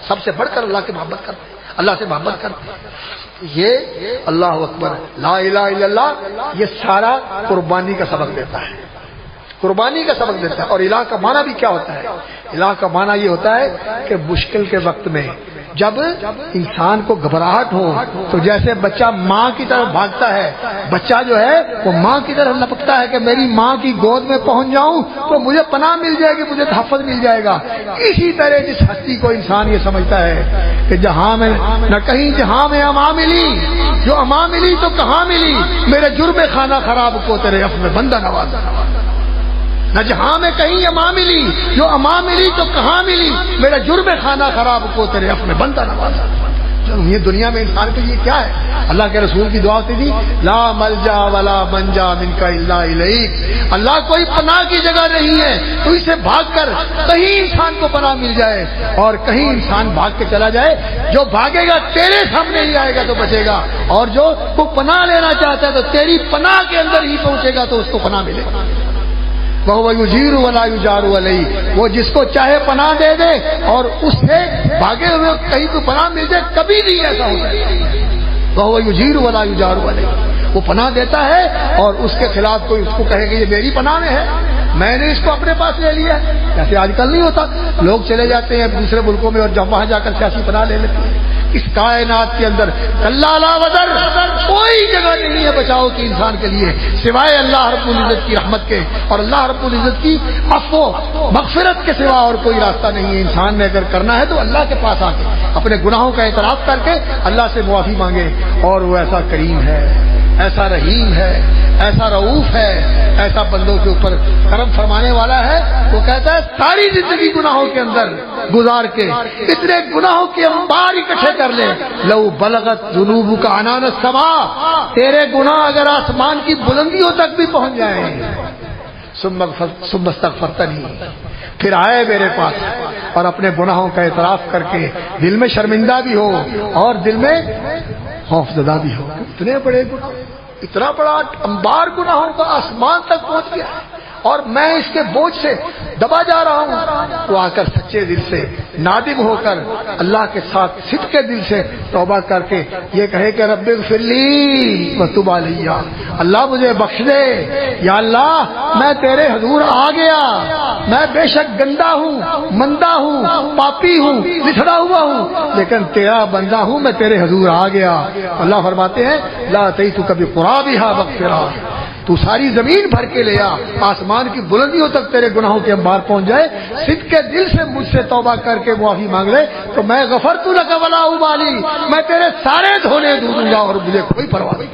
سب سے بڑھ کر اللہ کی محبت کرتے ہیں، اللہ سے محبت کرتے ہیں. یہ اللہ اکبر لا الہ الا اللہ یہ سارا قربانی کا سبق دیتا ہے، قربانی کا سبق دیتا ہے. اور الہ کا معنی بھی کیا ہوتا ہے؟ الہ کا معنی یہ ہوتا ہے کہ مشکل کے وقت میں جب انسان کو گھبراہٹ ہو تو جیسے بچہ ماں کی طرف بھاگتا ہے، بچہ جو ہے وہ ماں کی طرف لپکتا ہے کہ میری ماں کی گود میں پہنچ جاؤں تو مجھے پناہ مل جائے گی، مجھے تحفظ مل جائے گا. اسی طرح جس ہستی کو انسان یہ سمجھتا ہے کہ جہاں میں نہ کہیں جہاں میں اما ملی، جو اما ملی تو کہاں ملی، میرے جرم خانہ خراب کو تیرے عفو میں بندہ نوازا. نہ جہاں میں کہیں اماں ملی، جو اماں ملی تو کہاں ملی، میرا جرم خانہ خراب کو تیرے حق میں بندہ نوازا۔ یہ دنیا میں انسان کے لیے کیا ہے؟ اللہ کے رسول کی دعا ہوتی تھی، لا ملجا ولا منجا منک الا الیک۔ اللہ کوئی پناہ کی جگہ نہیں ہے، تو اسے بھاگ کر کہیں انسان کو پناہ مل جائے اور کہیں انسان بھاگ کے چلا جائے۔ جو بھاگے گا تیرے سامنے ہی آئے گا تو بچے گا، اور جو کو پناہ لینا چاہتا ہے تو تیری پناہ کے اندر ہی پہنچے گا تو اس کو پناہ ملے گا۔ وَهُوَ يُجِيرُ وَلَا يُجَارُ عَلَيْهِ، وہ جس کو چاہے پناہ دے دے اور اس سے بھاگے ہوئے کہیں تو پناہ مل جائے، کبھی نہیں ایسا ہوتا ہے۔ وَهُوَ يُجِيرُ وَلَا يُجَارُ عَلَيْهِ، وہ پناہ دیتا ہے اور اس کے خلاف کوئی اس کو کہے کہ یہ میری پناہ میں ہے، میں نے اس کو اپنے پاس لے لیا ہے۔ جیسے آج کل نہیں ہوتا، لوگ چلے جاتے ہیں دوسرے ملکوں میں اور جب وہاں جا کر سیاسی پناہ لے لیتے ہیں۔ اس کائنات کے اندر کلا لا وزر کوئی جگہ نہیں ہے بچاؤ کی انسان کے لیے سوائے اللہ رب العزت کی رحمت کے، اور اللہ رب العزت کی عفو مغفرت کے سوا اور کوئی راستہ نہیں ہے۔ انسان نے اگر کرنا ہے تو اللہ کے پاس آ کے اپنے گناہوں کا اعتراف کر کے اللہ سے معافی مانگے، اور وہ ایسا کریم ہے، ایسا رحیم ہے، ایسا رؤوف ہے، ایسا بندوں کے اوپر کرم فرمانے والا ہے۔ وہ کہتا ہے ساری زندگی گناہوں کے اندر گزار کے اتنے گناہوں کے انبار اکٹھے کر لے، لو بلغت ذنوبک عنان السماء، تیرے گناہ اگر آسمان کی بلندیوں تک بھی پہنچ جائیں، ثم استغفرتنی، پھر آئے میرے پاس اور اپنے گناہوں کا اعتراف کر کے دل میں شرمندہ بھی ہو اور دل میں خوف زدہ بھی ہو، اتنے بڑے گناہ، اتنا بڑا انبار گناہوں کا آسمان تک پہنچ گیا اور میں اس کے بوجھ سے دبا جا رہا ہوں، وہ آ کر سچے دل سے نادم ہو کر اللہ کے ساتھ صدق کے دل سے توبہ کر کے یہ کہے کہ رب اغفر لی وتب علی، اللہ مجھے بخش دے، یا اللہ میں تیرے حضور آ گیا، میں بے شک گندا ہوں، مندہ ہوں، پاپی ہوں، بچھڑا ہوا ہوں، لیکن تیرا بندہ ہوں، میں تیرے حضور آ گیا۔ اللہ فرماتے ہیں لا اتیتک بقرابها مغفرہ، تو ساری زمین بھر کے لے آ، آسمان کی بلندیوں تک تیرے گناہوں کے انبار پہنچ جائے، صدق کے دل سے مجھ سے توبہ کر کے معافی مانگ لے تو میں غفرت لک ولا ابالی، میں تیرے سارے دھونے دوں گا اور مجھے کوئی پرواہ نہیں،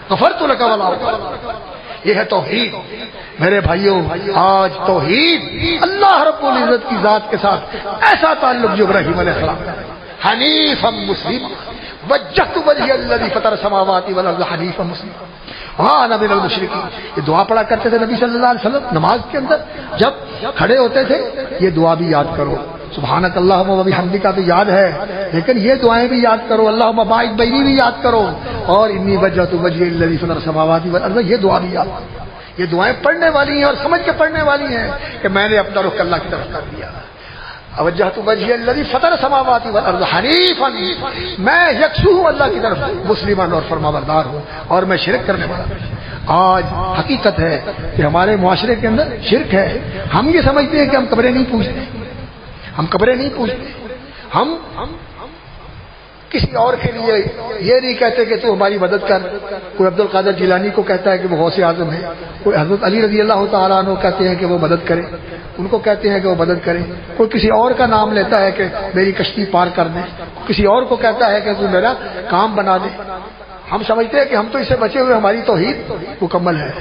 غفرت لک ولا ابالی۔ یہ ہے توحید میرے بھائیوں۔ آج توحید اللہ رب العزت کی ذات کے ساتھ ایسا تعلق جو ابراہیم علیہ السلام حنیفا مسلما وجہت وجہی الذی فطر السماوات والارض حنیفا مسلما وانا من المشرکین، یہ دعا پڑھا کرتے تھے نبی صلی اللہ علیہ وسلم نماز کے اندر، جب کھڑے ہوتے تھے یہ دعا بھی یاد کرو، سبحانک اللہم و بحمدک تو یاد ہے، لیکن یہ دعائیں بھی یاد کرو، اللہم باعث بینی بھی یاد کرو، اور انی وجہت وجہی الذی فطر السماوات والارض، یہ دعا بھی یاد کرو۔ یہ دعائیں پڑھنے والی ہیں اور سمجھ کے پڑھنے والی ہیں کہ میں نے اپنا رخ اللہ کی طرف کر دیا، وجہت وجہی الذی فطر السماوات والارض حنیفا، میں یکسو ہوں اللہ کی طرف، مسلمان اور فرمانبردار ہوں، اور میں شرک کرنے والا ہوں۔ آج حقیقت ہے کہ ہمارے معاشرے کے اندر شرک ہے، ہم یہ سمجھتے ہیں کہ ہم قبریں نہیں پوجتے، ہم قبریں نہیں پوجتے، ہم کسی اور کے لیے یہ نہیں کہتے کہ تو ہماری مدد کر، کوئی عبد القادر جیلانی کو کہتا ہے کہ وہ غوث اعظم ہے، کوئی حضرت علی رضی اللہ تعالیٰ عنہ کہتے ہیں کہ وہ مدد کرے، ان کو کہتے ہیں کہ وہ مدد کرے، کوئی کسی اور کا نام لیتا ہے کہ میری کشتی پار کر دے، کسی اور کو کہتا ہے کہ تو میرا کام بنا دے۔ ہم سمجھتے ہیں کہ ہم تو اس سے بچے ہوئے، ہماری توحید مکمل ہے۔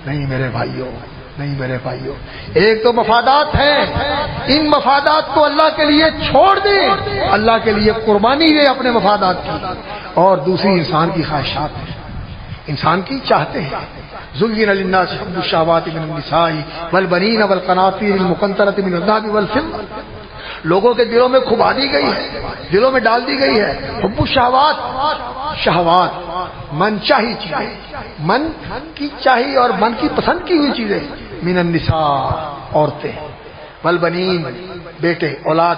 نہیں میرے بھائیوں، نہیں میرے بھائیوں، ایک تو مفادات ہیں، ان مفادات کو اللہ کے لیے چھوڑ دیں، اللہ کے لیے قربانی دیں اپنے مفادات کی، اور دوسری انسان کی خواہشات ہیں، انسان کی چاہتے ہیں۔ زُيِّنَ لِلنَّاسِ حُبُّ الشَّهَوَاتِ مِنَ النِّسَاءِ وَالْبَنِينَ وَالْقَنَاطِيرِ الْمُقَنطَرَةِ مِنَ الذَّهَبِ وَالْفِضَّةِ، لوگوں کے دلوں میں کھبا دی گئی ہے، دلوں میں ڈال دی گئی ہے حب الشہوات، شہوات، من چاہی چیزیں، من کی چاہی اور من کی پسند کی ہوئی چیزیں، من النساء، عورتیں، والبنین، بیٹے، اولاد،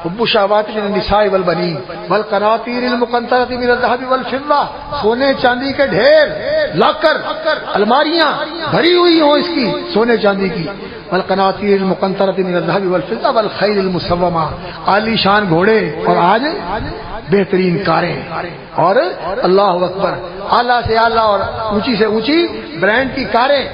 حب الشہوات من النساء والبنین والقناطیر المقنطرۃ من الذهب والفضہ، سونے چاندی کے ڈھیر، لاکر، الماریاں بھری ہوئی ہوں اس کی سونے چاندی کی، والقناطیر المقنطرۃ من الذهب والفضہ والخیل المسومہ، عالی شان گھوڑے، اور آج بہترین کاریں، اور اللہ اکبر، اعلیٰ سے اعلیٰ اور اونچی سے اونچی برانڈ کی کاریں،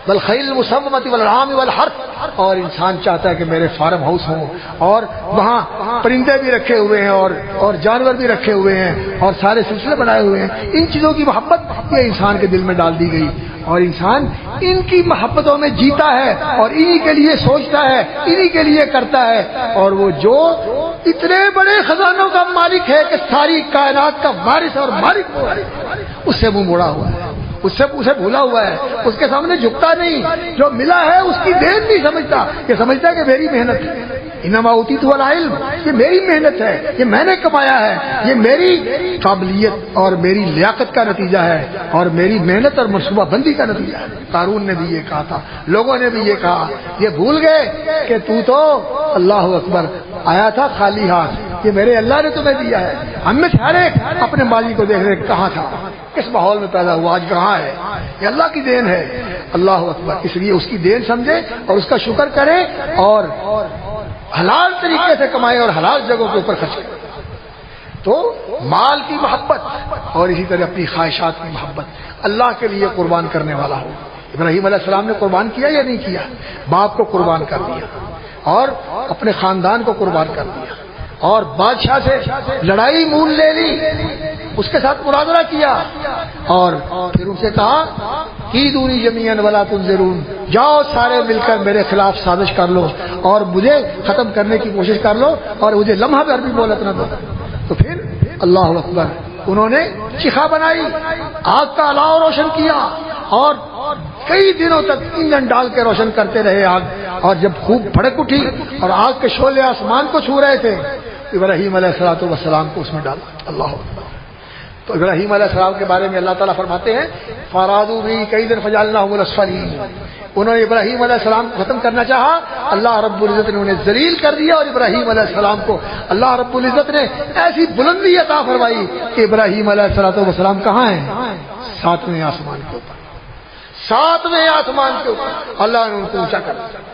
والخیل المسومۃ والانعام والحرث، اور انسان چاہتا ہے کہ میرے فارم ہاؤس ہوں اور وہاں پرندے بھی رکھے ہوئے ہیں اور جانور بھی رکھے ہوئے ہیں اور سارے سلسلے بنائے ہوئے ہیں. ان چیزوں کی محبت یہ انسان کے دل میں ڈال دی گئی اور انسان ان کی محبتوں میں جیتا ہے اور انہی کے لیے سوچتا ہے, انہی کے لیے کرتا ہے. اور وہ جو اتنے بڑے خزانوں کا مالک ہے کہ ساری کائنات کا وارث اور مالک وہ ہے, اس سے منہ موڑا ہوا ہے, اسے بھولا ہوا ہے, اس کے سامنے جھکتا نہیں. جو ملا ہے اس کی دین نہیں سمجھتا, یہ سمجھتا ہے کہ میری محنت ہے. انما اوتیت العلم, یہ میری محنت ہے, یہ میں نے کمایا ہے, یہ میری قابلیت اور میری لیاقت کا نتیجہ ہے اور میری محنت اور منصوبہ بندی کا نتیجہ ہے. قارون نے بھی یہ کہا تھا, لوگوں نے بھی یہ کہا. یہ بھول گئے کہ تو اللہ اکبر آیا تھا خالی ہاتھ, یہ میرے اللہ نے تمہیں دیا ہے. ہم میں ہر ایک اپنے ماضی کو دیکھ رہے کہاں تھا, کس ماحول میں پیدا ہوا, آج کہاں ہے. یہ اللہ کی دین ہے. اللہ اکبر. اس لیے اس کی دین سمجھے اور اس کا شکر کرے اور حلال طریقے سے کمائے اور حلال جگہوں کے اوپر خرچ کرے. تو مال کی محبت اور اسی طرح اپنی خواہشات کی محبت, اللہ کے لیے قربان کرنے والا ہو. ابراہیم علیہ السلام نے قربان کیا یا نہیں کیا؟ باپ کو قربان کر دیا اور اپنے خاندان کو قربان کر دیا اور بادشاہ سے لڑائی مول لے لی, اس کے ساتھ مناظرہ کیا اور پھر ان سے کہا کی دونی جمیعاً ولا تنظرون, جاؤ سارے مل کر میرے خلاف سازش کر لو اور مجھے ختم کرنے کی کوشش کر لو اور مجھے لمحہ بھر بھی مہلت نہ دو. تو پھر اللہ اکبر انہوں نے چیخا بنائی, آگ کا الاؤ روشن کیا اور کئی دنوں تک ایندھن ڈال کے روشن کرتے رہے آگ. اور جب خوب بھڑک اٹھی اور آگ کے شعلے آسمان کو چھو رہے تھے, ابراہیم علیہ السلام کو اس میں ڈالا. اللہ اکبر. تو ابراہیم علیہ السلام کے بارے میں اللہ تعالیٰ فرماتے ہیں فارادوا بھی کئی دن فجعلناہم الاسفلین, انہوں نے ابراہیم علیہ السلام کو ختم کرنا چاہا, اللہ رب العزت نے انہیں ذلیل کر دیا اور ابراہیم علیہ السلام کو اللہ رب العزت نے ایسی بلندی عطا فرمائی کہ ابراہیم علیہ السلام کہاں ہیں؟ 7ویں آسمان کے اوپر. 7ویں آسمان کے اوپر اللہ نے ان کو اونچا کر دیا.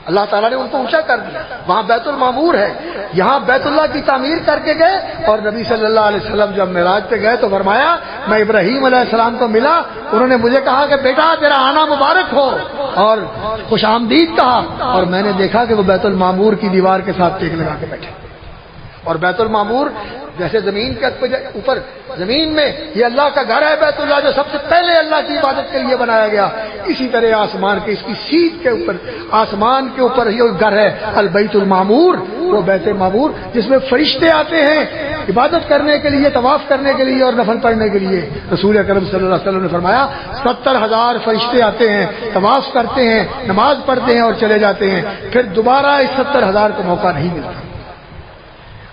اللہ تعالیٰ نے ان کو اونچا کر دیا. وہاں بیت المعمور ہے, یہاں بیت اللہ کی تعمیر کر کے گئے اور نبی صلی اللہ علیہ وسلم جب معراج پہ گئے تو فرمایا میں ابراہیم علیہ السلام کو ملا, انہوں نے مجھے کہا کہ بیٹا تیرا آنا مبارک ہو اور خوش آمدید کہا, اور میں نے دیکھا کہ وہ بیت المعمور کی دیوار کے ساتھ ٹیک لگا کے بیٹھے. اور بیت المعمور جیسے زمین کے اوپر زمین میں یہ اللہ کا گھر ہے بیت اللہ, جو سب سے پہلے اللہ کی عبادت کے لیے بنایا گیا, اسی طرح آسمان کے اس کی سیٹ کے اوپر آسمان کے اوپر یہ گھر ہے البیت المعمور, وہ بیت معمور جس میں فرشتے آتے ہیں عبادت کرنے کے لیے, طواف کرنے کے لیے اور نفل پڑھنے کے لیے. رسول اکرم صلی اللہ علیہ وسلم نے فرمایا 70,000 فرشتے آتے ہیں, طواف کرتے ہیں, نماز پڑھتے ہیں اور چلے جاتے ہیں, پھر دوبارہ اس 70,000 کو موقع نہیں ملتا.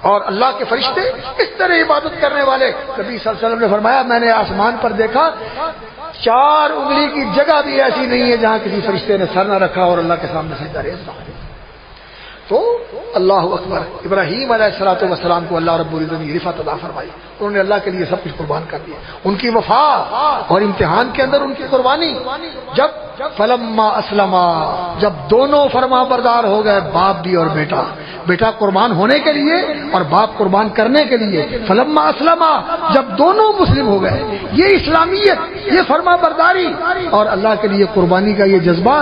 اور اللہ کے فرشتے اس طرح عبادت کرنے والے, نبی صلی اللہ علیہ وسلم نے فرمایا میں نے آسمان پر دیکھا 4 انگلی کی جگہ بھی ایسی نہیں ہے جہاں کسی فرشتے نے سر نہ رکھا اور اللہ کے سامنے سجدہ ریز نہ. تو اللہ اکبر. ابراہیم علیہ السلام کو اللہ رب العزت نے رفعت عطا فرمائی, انہوں نے اللہ کے لیے سب کچھ قربان کر دیا. ان کی وفا اور امتحان کے اندر ان کی قربانی, جب فلما اسلما, جب دونوں فرما بردار ہو گئے, باپ بھی اور بیٹا, بیٹا قربان ہونے کے لیے اور باپ قربان کرنے کے لیے, فلما اسلما, جب دونوں مسلم ہو گئے. یہ اسلامیت, یہ فرما برداری اور اللہ کے لیے قربانی کا یہ جذبہ,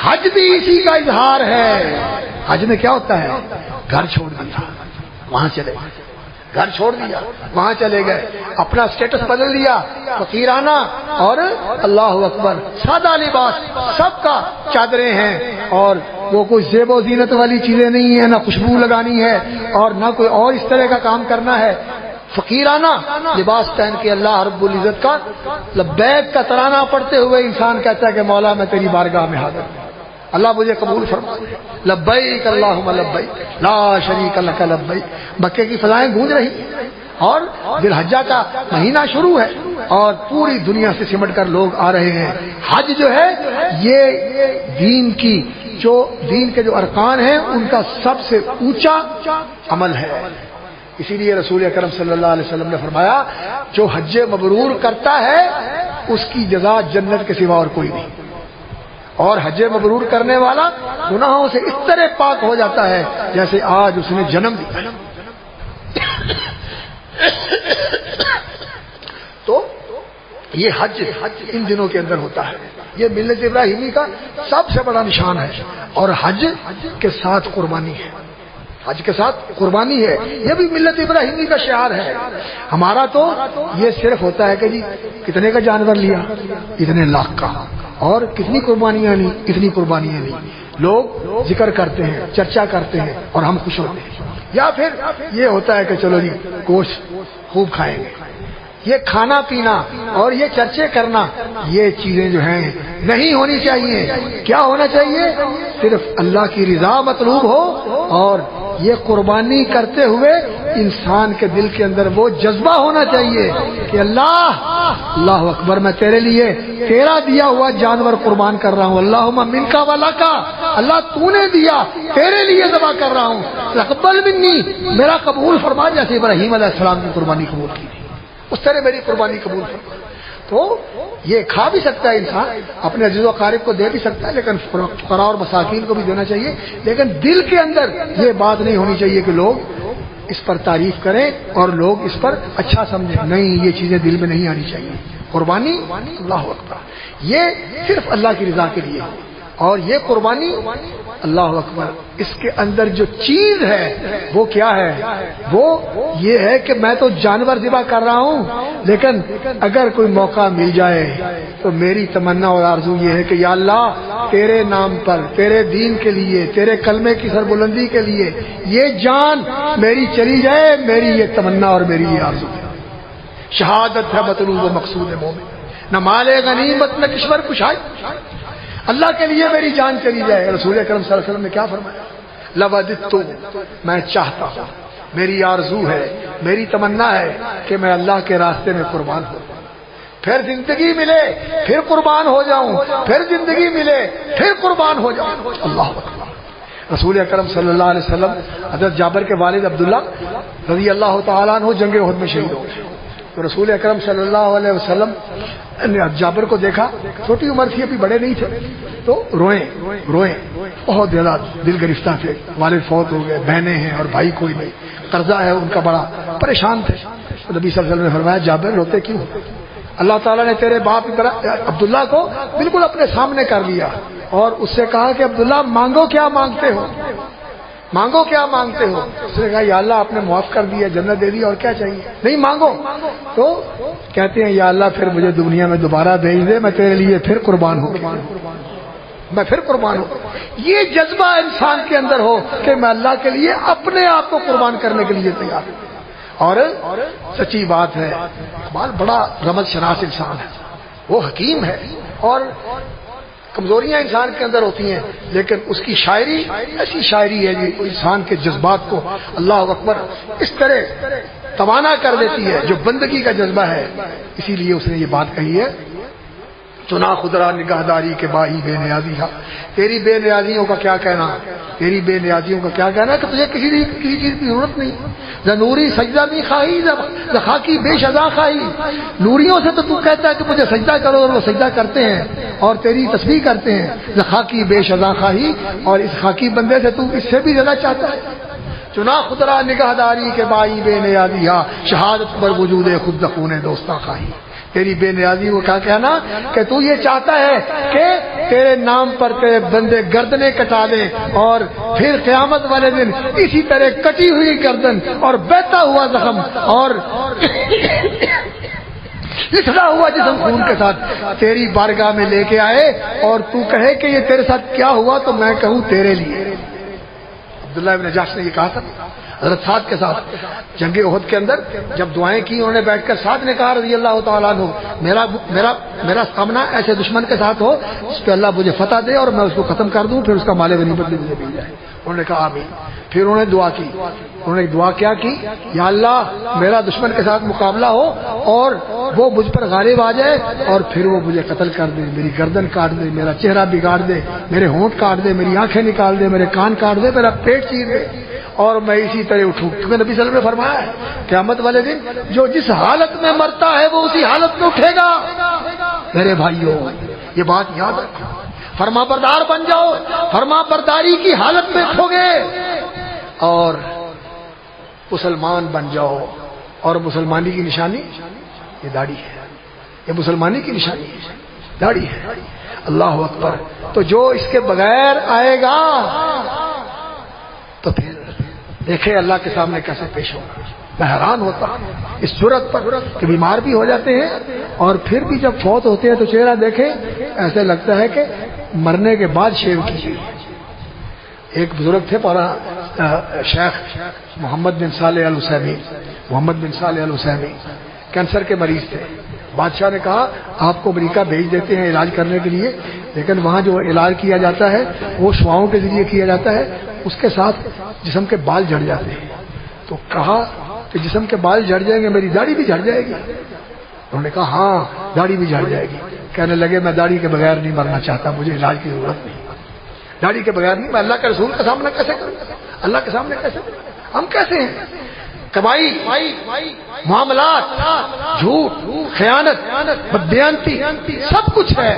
حج بھی اسی کا اظہار ہے. حج میں کیا ہوتا ہے؟ گھر چھوڑ دیا, وہاں چلے گئے, گھر چھوڑ دیا, وہاں چلے گئے, اپنا سٹیٹس بدل دیا, فقیرانہ اور اللہ اکبر سادہ لباس, سب کا چادریں ہیں اور وہ کوئی زیب و زینت والی چیزیں نہیں ہیں, نہ خوشبو لگانی ہے اور نہ کوئی اور اس طرح کا کام کرنا ہے. فقیرانہ لباس پہن کے اللہ رب العزت کا لبیک کا ترانہ پڑھتے ہوئے انسان کہتا ہے کہ مولا میں تیری بارگاہ میں حاضر ہوں, اللہ مجھے قبول فرما, لبیک اللہم لبیک لا شریک لک لبیک. مکے کی فضائیں گونج رہی اور ذی الحجہ کا مہینہ شروع ہے اور پوری دنیا سے سمٹ کر لوگ آ رہے ہیں. حج جو ہے یہ دین کے جو ارکان ہیں ان کا سب سے اونچا عمل ہے. اسی لیے رسول اکرم صلی اللہ علیہ وسلم نے فرمایا جو حج مبرور کرتا ہے اس کی جزا جنت کے سوا اور کوئی نہیں, اور حج مبرور کرنے والا گناہوں سے اس طرح پاک ہو جاتا ہے جیسے آج اس نے جنم لیا. تو یہ حج ان دنوں کے اندر ہوتا ہے. یہ ملت ابراہیمی کا سب سے بڑا نشان ہے. اور حج کے ساتھ قربانی ہے، حج کے ساتھ قربانی ہے، یہ بھی ملت ابراہیمی کا شعار ہے. ہمارا تو یہ صرف ہوتا ہے کہ جی کتنے کا جانور لیا، اتنے لاکھ کا، اور کتنی قربانیاں لی، اتنی قربانیاں لی. لوگ ذکر کرتے ہیں، چرچا کرتے ہیں، اور ہم خوش ہوتے ہیں. یا پھر یہ ہوتا ہے کہ چلو جی گوشت خوب کھائیں گے. یہ کھانا پینا اور یہ چرچے کرنا، یہ چیزیں جو ہیں نہیں ہونی چاہیے. کیا ہونا چاہیے؟ صرف اللہ کی رضا مطلوب ہو، اور یہ قربانی کرتے ہوئے انسان کے دل کے اندر وہ جذبہ ہونا چاہیے کہ اللہ اکبر، میں تیرے لیے تیرا دیا ہوا جانور قربان کر رہا ہوں. اللہم منکا ولکا، اللہ تو نے دیا، تیرے لیے ذبح کر رہا ہوں. تقبل منی، میرا قبول فرما، جیسے ابراہیم علیہ السلام کی قربانی قبول کی تھی اس طرح میری قربانی قبول فرما. تو یہ کھا بھی سکتا ہے انسان، اپنے عزیز و اقارب کو دے بھی سکتا ہے، لیکن فقراء اور مساکین کو بھی دینا چاہیے. لیکن دل کے اندر یہ بات نہیں ہونی چاہیے کہ لوگ اس پر تعریف کریں اور لوگ اس پر اچھا سمجھیں. نہیں، یہ چیزیں دل میں نہیں آنی چاہیے. قربانی اللہ اکبر، یہ صرف اللہ کی رضا کے لیے. اور یہ قربانی اللہ اکبر، اس کے اندر جو چیز ہے وہ کیا ہے؟ وہ یہ ہے کہ میں تو جانور ذبح کر رہا ہوں، لیکن اگر کوئی موقع مل جائے تو میری تمنا اور آرزو یہ ہے کہ یا اللہ تیرے نام پر، تیرے دین کے لیے، تیرے کلمے کی سربلندی کے لیے یہ جان میری چلی جائے. میری یہ تمنا اور میری یہ آرزو ہے. شہادت ہے مطلوب و مقصود مومن، نہ مال غنیمت نہ کشور کشائی، اللہ کے لیے میری جان چلی جائے. رسول اکرم صلی اللہ علیہ وسلم نے کیا فرمایا؟ لوددت، میں چاہتا ہوں، میری آرزو ہے، میری تمنا ہے کہ میں اللہ کے راستے میں قربان ہوں. پھر زندگی ملے پھر قربان ہو جاؤں، پھر زندگی ملے پھر قربان ہو جاؤں. اللہ اکبر. رسول اکرم صلی اللہ علیہ وسلم حضرت جابر کے والد عبداللہ رضی اللہ تعالیٰ عنہ جنگ احد میں شہید ہو گئے. تو رسول اکرم صلی اللہ علیہ وسلم نے جابر کو دیکھا، چھوٹی عمر تھی، ابھی بڑے نہیں تھے، تو روئے، بہت زیادہ دل گرفتہ تھے. والد فوت ہو گئے، بہنیں ہیں اور بھائی کوئی نہیں، قرضہ ہے ان کا بڑا، پریشان تھے. تو نبی صلی اللہ علیہ وسلم نے فرمایا جابر روتے کیوں؟ اللہ تعالیٰ نے تیرے باپ عبداللہ کو بالکل اپنے سامنے کر لیا اور اس سے کہا کہ عبداللہ مانگو، کیا مانگتے ہو، مانگو کیا مانگتے ہو. اس نے کہا یا اللہ آپ نے معاف کر دیا، جنت دے دی، اور کیا چاہیے؟ نہیں مانگو. تو کہتے ہیں یا اللہ پھر مجھے دنیا میں دوبارہ بھیج دے، میں تیرے لیے پھر قربان ہوں، میں پھر قربان ہوں. یہ جذبہ انسان کے اندر ہو کہ میں اللہ کے لیے اپنے آپ کو قربان کرنے کے لیے تیار ہوں. اور سچی بات ہے، اقبال بڑا رمز شناس انسان ہے، وہ حکیم ہے، اور کمزوریاں انسان کے اندر ہوتی ہیں، لیکن اس کی شاعری ایسی شاعری ہے جو انسان کے جذبات کو اللہ اکبر اس طرح توانا کر دیتی ہے جو بندگی کا جذبہ ہے. اسی لیے اس نے یہ بات کہی ہے، چنا خدرا نگہداری کے بائی بے نیازی ہے. تیری بے نیازیوں کا کیا کہنا، تیری بے نیازیوں کا کیا کہنا کہ تجھے کسی چیز کی ضرورت نہیں. نوری سجدہ نہیں خواہی، خاکی بے شذا خواہی. نوریوں سے تو کہتا ہے کہ مجھے سجدہ کرو، اور وہ سجدہ کرتے ہیں اور تیری تسبیح کرتے ہیں. خاکی بے شذا خواہی، اور اس خاکی بندے سے تو اس سے بھی زیادہ چاہتا ہے. چنا خدرا نگہداری کے بائی بے نیازی ہے، شہادت پر وجود خود دخون دوستاں خواہی. تیری بے نیازی کو کیا کہنا کہ تو یہ چاہتا ہے کہ تیرے نام پر تیرے بندے گردنیں کٹا دیں، اور پھر قیامت والے دن اسی طرح کٹی ہوئی گردن اور بہتا ہوا زخم اور لکھا ہوا جسم خون کے ساتھ تیری بارگاہ میں لے کے آئے، اور تو کہے کہ یہ تیرے ساتھ کیا ہوا، تو میں کہوں تیرے لیے. عبداللہ ابن جحش نے یہ کہا تھا حضرت سعد کے ساتھ جنگ احد کے اندر جب دعائیں کی، انہوں نے بیٹھ کر سعد نے کہا رضی اللہ تعالیٰ عنہ، میرا سامنا ایسے دشمن کے ساتھ ہو اس پہ اللہ مجھے فتح دے اور میں اس کو ختم کر دوں، پھر اس کا مال غنیمت بھی مجھے مل جائے. انہوں نے کہا آمین. پھر انہوں نے دعا کی، انہوں نے دعا کیا کی، یا اللہ میرا دشمن کے ساتھ مقابلہ ہو اور وہ مجھ پر غالب آ جائے، اور پھر وہ مجھے قتل کر دے، میری گردن کاٹ دے، میرا چہرہ بگاڑ دے، میرے ہونٹ کاٹ دے، میری آنکھیں نکال دے، میرے کان کاٹ دے، میرا پیٹ چیر دے، اور میں اسی طرح اٹھوں. کیونکہ نبی صلی اللہ علیہ وسلم نے فرمایا ہے قیامت والے دن جو جس حالت میں مرتا ہے وہ اسی حالت میں اٹھے گا. میرے بھائیوں یہ بات یاد رکھو، فرما بردار بن جاؤ، فرما برداری کی حالت میں اٹھو گے اور مسلمان بن جاؤ. اور مسلمانی کی نشانی یہ داڑھی ہے، یہ مسلمانی کی نشانی ہے. داڑھی ہے. اللہ اکبر. تو جو اس کے بغیر آئے گا تو پھر دیکھے اللہ کے سامنے کیسے پیش ہوگا. میں حیران ہوتا ہوں اس جرأت پر کہ بیمار بھی ہو جاتے ہیں اور پھر بھی جب فوت ہوتے ہیں تو چہرہ دیکھیں ایسے لگتا ہے کہ مرنے کے بعد شیو کی. ایک بزرگ تھے شیخ محمد بن صالح الحسینی کینسر کے مریض تھے. بادشاہ نے کہا آپ کو امریکہ بھیج دیتے ہیں علاج کرنے کے لیے، لیکن وہاں جو علاج کیا جاتا ہے وہ شعاؤں کے ذریعے کیا جاتا ہے، اس کے ساتھ جسم کے بال جھڑ جاتے ہیں. تو کہا کہ جسم کے بال جھڑ جائیں گے میری داڑھی بھی جھڑ جائے گی. انہوں نے کہا ہاں داڑھی بھی جھڑ جائے گی. کہنے لگے میں داڑھی کے بغیر نہیں مرنا چاہتا، مجھے علاج کی ضرورت نہیں. داڑھی کے بغیر نہیں. میں اللہ کے رسول کا سامنا کیسے کروں؟ اللہ کے سامنے کیسے کروں؟ ہم کیسے ہیں؟ کمائی، معاملات، جھوٹ، خیانت، بددیانتی سب کچھ ہے.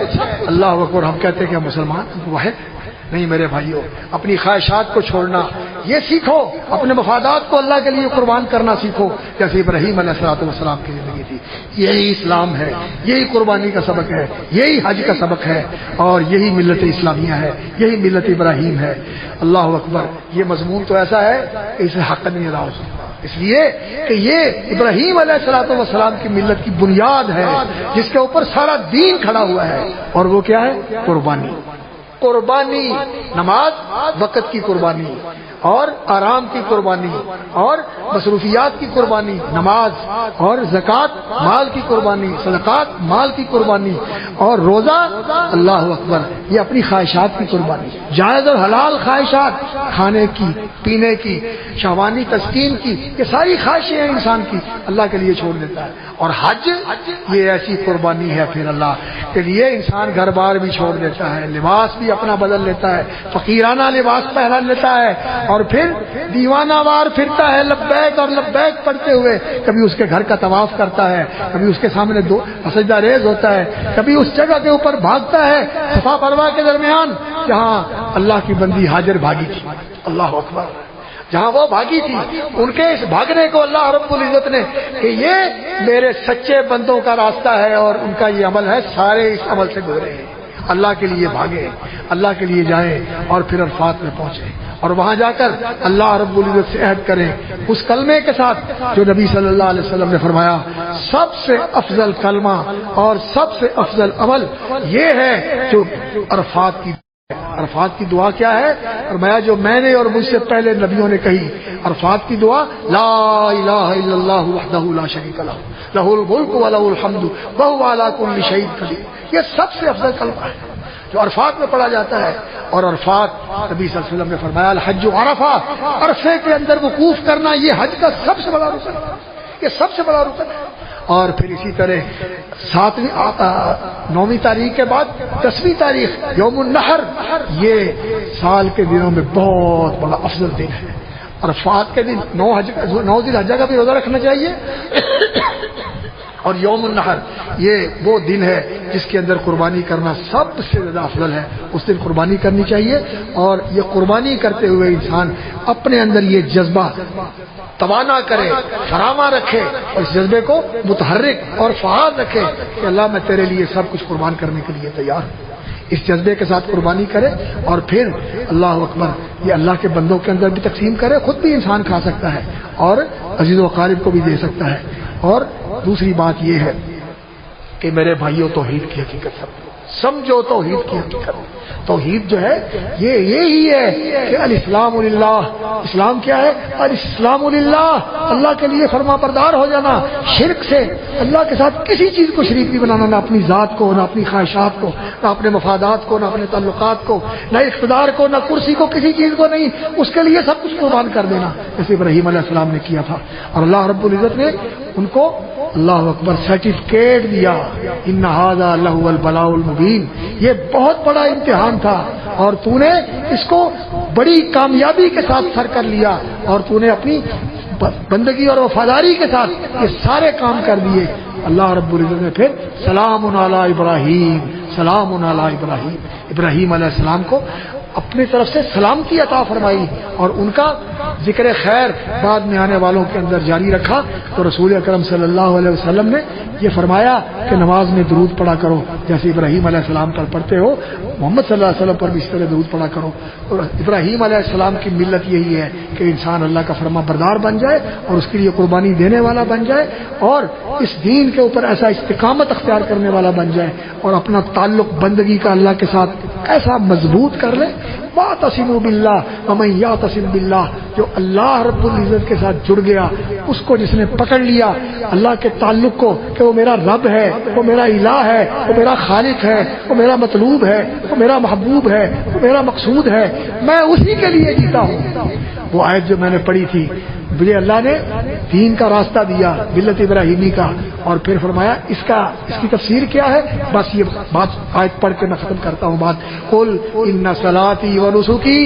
اللہ اکبر. ہم کہتے ہیں کہ مسلمان واحد نہیں. میرے بھائیوں اپنی خواہشات کو چھوڑنا یہ سیکھو، اپنے مفادات کو اللہ کے لیے قربان کرنا سیکھو جیسے ابراہیم علیہ السلام کی زندگی تھی. یہی اسلام ہے، یہی قربانی کا سبق ہے، یہی حج کا سبق ہے اور یہی ملت اسلامیہ ہے، یہی ملت ابراہیم ہے. اللہ اکبر. یہ مضمون تو ایسا ہے کہ اسے حق نہیں ادا ہو سکتا، اس لیے کہ یہ ابراہیم علیہ السلام کی ملت کی بنیاد ہے جس کے اوپر سارا دین کھڑا ہوا ہے. اور وہ کیا ہے؟ قربانی. نماز وقت کی قربانی اور آرام کی قربانی اور مصروفیات کی قربانی، نماز اور زکوٰۃ مال کی قربانی، صدقات مال کی قربانی اور روزہ. اللہ اکبر. یہ اپنی خواہشات کی قربانی، جائز اور حلال خواہشات، کھانے کی، پینے کی، شہوانی تسکین کی، یہ ساری خواہشیں ہیں انسان کی اللہ کے لیے چھوڑ دیتا ہے. اور حج یہ ایسی قربانی ہے پھر اللہ کے لیے انسان گھر بار بھی چھوڑ دیتا ہے، لباس بھی اپنا بدل لیتا ہے، فقیرانہ لباس پہنا لیتا ہے اور پھر دیوانہ وار پھرتا ہے لبیک اور لبیک پڑھتے ہوئے. کبھی اس کے گھر کا طواف کرتا ہے، کبھی اس کے سامنے سجدہ ریز ہوتا ہے، کبھی اس جگہ کے اوپر بھاگتا ہے صفا مروا کے درمیان جہاں اللہ کی بندی ہاجر بھاگی تھی. اللہ اکبر. جہاں وہ بھاگی تھی ان کے اس بھاگنے کو اللہ رب العزت نے کہ یہ میرے سچے بندوں کا راستہ ہے اور ان کا یہ عمل ہے، سارے اس عمل سے گزرے ہیں. اللہ کے لیے بھاگے، اللہ کے لیے جائیں اور پھر عرفات میں پہنچے اور وہاں جا کر اللہ رب العزت سے عہد کریں اس کلمے کے ساتھ جو نبی صلی اللہ علیہ وسلم نے فرمایا سب سے افضل کلمہ اور سب سے افضل عمل یہ ہے جو عرفات کی دعا کیا ہے؟ فرمایا جو میں نے اور مجھ سے پہلے نبیوں نے کہی عرفات کی دعا لا الہ الا اللہ وحدہ لا شریک لہ لہ الملک ولہ الحمد وہو علی کل شیء قدیر. یہ سب سے افضل کلمہ ہے جو عرفات میں پڑھا جاتا ہے. اور عرفات نبی صلی اللہ علیہ وسلم نے فرمایا الحج عرفہ، عرفے کے اندر وقوف کرنا یہ حج کا سب سے بڑا رکن ہے، یہ سب سے بڑا رکن ہے. اور پھر اسی طرح 9ویں تاریخ کے بعد 10ویں تاریخ یوم النحر، یہ سال کے دنوں میں بہت بڑا افضل دن ہے. عرفات کے دن 9 ذی الحجہ کا بھی روزہ رکھنا چاہیے اور یوم النحر یہ وہ دن ہے جس کے اندر قربانی کرنا سب سے زیادہ افضل ہے. اس دن قربانی کرنی چاہیے اور یہ قربانی کرتے ہوئے انسان اپنے اندر یہ جذبہ توانا کرے، فراواں رکھے اور اس جذبے کو متحرک اور فعال رکھے کہ اللہ میں تیرے لیے سب کچھ قربان کرنے کے لیے تیار ہوں. اس جذبے کے ساتھ قربانی کرے اور پھر اللہ اکبر یہ اللہ کے بندوں کے اندر بھی تقسیم کرے. خود بھی انسان کھا سکتا ہے اور عزیز و اقارب کو بھی دے سکتا ہے. اور دوسری بات یہ ہے کہ میرے بھائیوں توحید کی حقیقت سمجھو. توحید کی حقیقت، توحید جو ہے یہ یہی ہے کہ الاسلام للہ. اسلام کیا ہے؟ الاسلام للہ، اللہ کے لیے فرما بردار ہو جانا، شرک سے اللہ کے ساتھ کسی چیز کو شریک نہیں بنانا، نہ اپنی ذات کو، نہ اپنی خواہشات کو، نہ اپنے مفادات کو، نہ اپنے تعلقات کو، نہ اقتدار کو، نہ کرسی کو، کسی چیز کو نہیں، اس کے لیے سب کچھ قربان کر دینا جیسے ابراہیم علیہ السلام نے کیا تھا. اور اللہ رب العزت نے ان کو اللہ اکبر سرٹیفکیٹ دیا ان ھذا لہو البلاء المبین. یہ بہت بڑا امتحان تھا اور تو نے اس کو بڑی کامیابی کے ساتھ سر کر لیا اور تو نے اپنی بندگی اور وفاداری کے ساتھ یہ سارے کام کر دیے. اللہ رب العزت نے پھر سلام علی ابراہیم، سلام علی ابراہیم، ابراہیم علیہ السلام کو اپنی طرف سے سلامتی عطا فرمائی اور ان کا ذکر خیر بعد میں آنے والوں کے اندر جاری رکھا تو رسول اکرم صلی اللہ علیہ وسلم نے یہ فرمایا کہ نماز میں درود پڑھا کرو، جیسے ابراہیم علیہ السلام پر پڑھتے ہو محمد صلی اللہ علیہ وسلم پر بھی اس طرح درود پڑھا کرو۔ اور ابراہیم علیہ السلام کی ملت یہی ہے کہ انسان اللہ کا فرما بردار بن جائے اور اس کے لیے قربانی دینے والا بن جائے اور اس دین کے اوپر ایسا استقامت اختیار کرنے والا بن جائے اور اپنا تعلق بندگی کا اللہ کے ساتھ ایسا مضبوط کر لے۔ واعتصموا باللہ ومن یعتصم باللہ، جو اللہ رب العزت کے ساتھ جڑ گیا، اس کو جس نے پکڑ لیا اللہ کے تعلق کو کہ وہ میرا رب ہے، وہ میرا الہ ہے، وہ میرا خالق ہے، وہ میرا مطلوب ہے، وہ میرا محبوب ہے، وہ میرا مقصود ہے، میں اسی کے لیے جیتا ہوں۔ وہ آیت جو میں نے پڑھی تھی، مجھے اللہ نے دین کا راستہ دیا ملت ابراہیمی کا، اور پھر فرمایا اس کی تفسیر کیا ہے، بس یہ بات آیت پڑھ کے میں ختم کرتا ہوں بات۔ قل ان صلاتی و نسکی،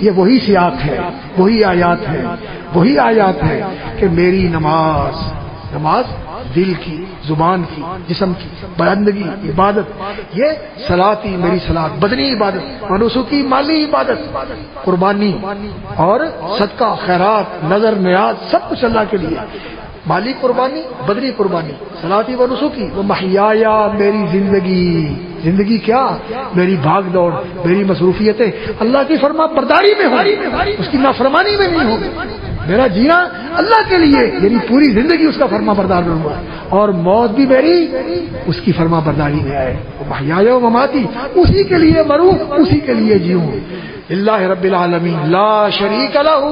یہ وہی سیاق ہے، وہی آیات ہے کہ میری نماز دل کی، زبان کی، جسم کی بندگی، عبادت، یہ صلاتی میری صلاۃ بدنی عبادت، ونسکی مالی عبادت، قربانی اور صدقہ خیرات، نظر نیاز، سب کچھ اللہ کے لیے، مالی قربانی، بدنی قربانی، صلاتی و نسکی، وہ محیایا میری زندگی کیا، میری بھاگ دوڑ، میری مصروفیتیں اللہ کی فرما برداری میں ہو، اس کی نافرمانی میں نہیں ہوگی، میرا جینا اللہ کے لیے، یعنی پوری زندگی اس کا فرما بردار میں ہوا، اور موت بھی میری اس کی فرما برداری میں آئے، محیایا و مماتی، اسی کے لیے مروں، اسی کے لیے جیوں، اللہ رب العالمین لا شریک لہ،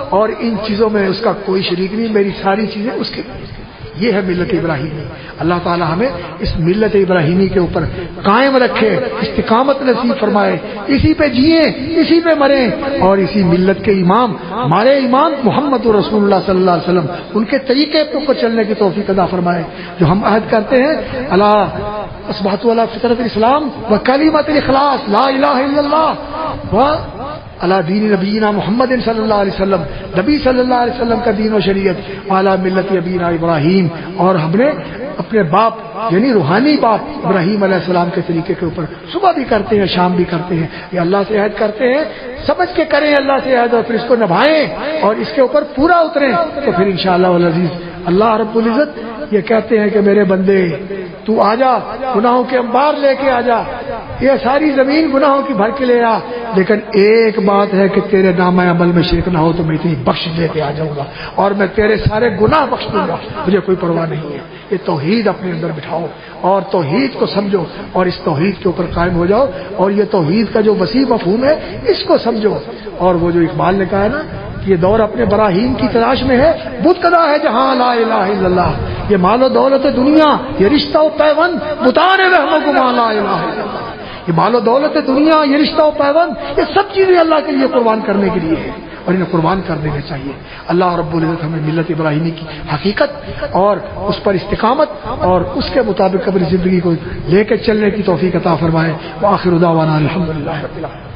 اور ان چیزوں میں اس کا کوئی شریک نہیں، میری ساری چیزیں اس کے لیے۔ یہ ہے ملت ابراہیمی۔ اللہ تعالی ہمیں اس ملت ابراہیمی کے اوپر قائم رکھے، استقامت نصیب فرمائے، اسی پہ جئیں، اسی پہ مریں، اور اسی ملت کے امام، ہمارے امام محمد رسول اللہ صلی اللہ علیہ وسلم، ان کے طریقے پر چلنے کی توفیق عطا فرمائے، جو ہم عہد کرتے ہیں اللہ اصبحت علی فطرت الاسلام و کلمۃ الاخلاص لا الہ الا اللہ و علی دین نبینا محمد صلی اللہ علیہ وسلم، نبی صلی اللہ علیہ وسلم کا دین و شریعت، علی ملت ابینا ابراہیم، اور ہم نے اپنے باپ یعنی روحانی باپ ابراہیم علیہ السلام کے طریقے کے اوپر صبح بھی کرتے ہیں، شام بھی کرتے ہیں، یہ اللہ سے عہد کرتے ہیں، سمجھ کے کریں اللہ سے عہد، اور پھر اس کو نبھائیں اور اس کے اوپر پورا اتریں، تو پھر انشاءاللہ العزیز اللہ رب العزت یہ کہتے ہیں کہ میرے بندے تو آ جا، گناہوں کے انبار لے کے آ جا، یہ ساری زمین گناہوں کی بھر کے لے آ، لیکن ایک بات ہے کہ تیرے نامہ عمل میں شرک نہ ہو تو میں اتنی بخش دے کے آ جاؤں گا، اور میں تیرے سارے گناہ بخش دوں گا، مجھے کوئی پرواہ نہیں ہے۔ یہ توحید اپنے اندر بٹھاؤ اور توحید کو سمجھو اور اس توحید کے اوپر قائم ہو جاؤ، اور یہ توحید کا جو وسیع مفہوم ہے اس کو سمجھو، اور وہ جو اقبال نے کہا ہے نا کہ یہ دور اپنے براہین کی تلاش میں ہے، بت کدا ہے جہاں لا الہ الا اللہ، یہ مال و دولت دنیا، یہ رشتہ و پیوند بتانے رحم و گما لا الہ الا اللہ، یہ مال و دولت دنیا، یہ رشتہ و پیوند، یہ سب چیزیں اللہ کے لیے قربان کرنے کے لیے ہے، اور انہیں قربان کر دینے چاہیے۔ اللہ رب العزت ہمیں ملت ابراہیمی کی حقیقت اور اس پر استقامت اور اس کے مطابق اپنی زندگی کو لے کے چلنے کی توفیق عطا فرمائے۔ وآخر دعوانا الحمدللہ رب العالمین۔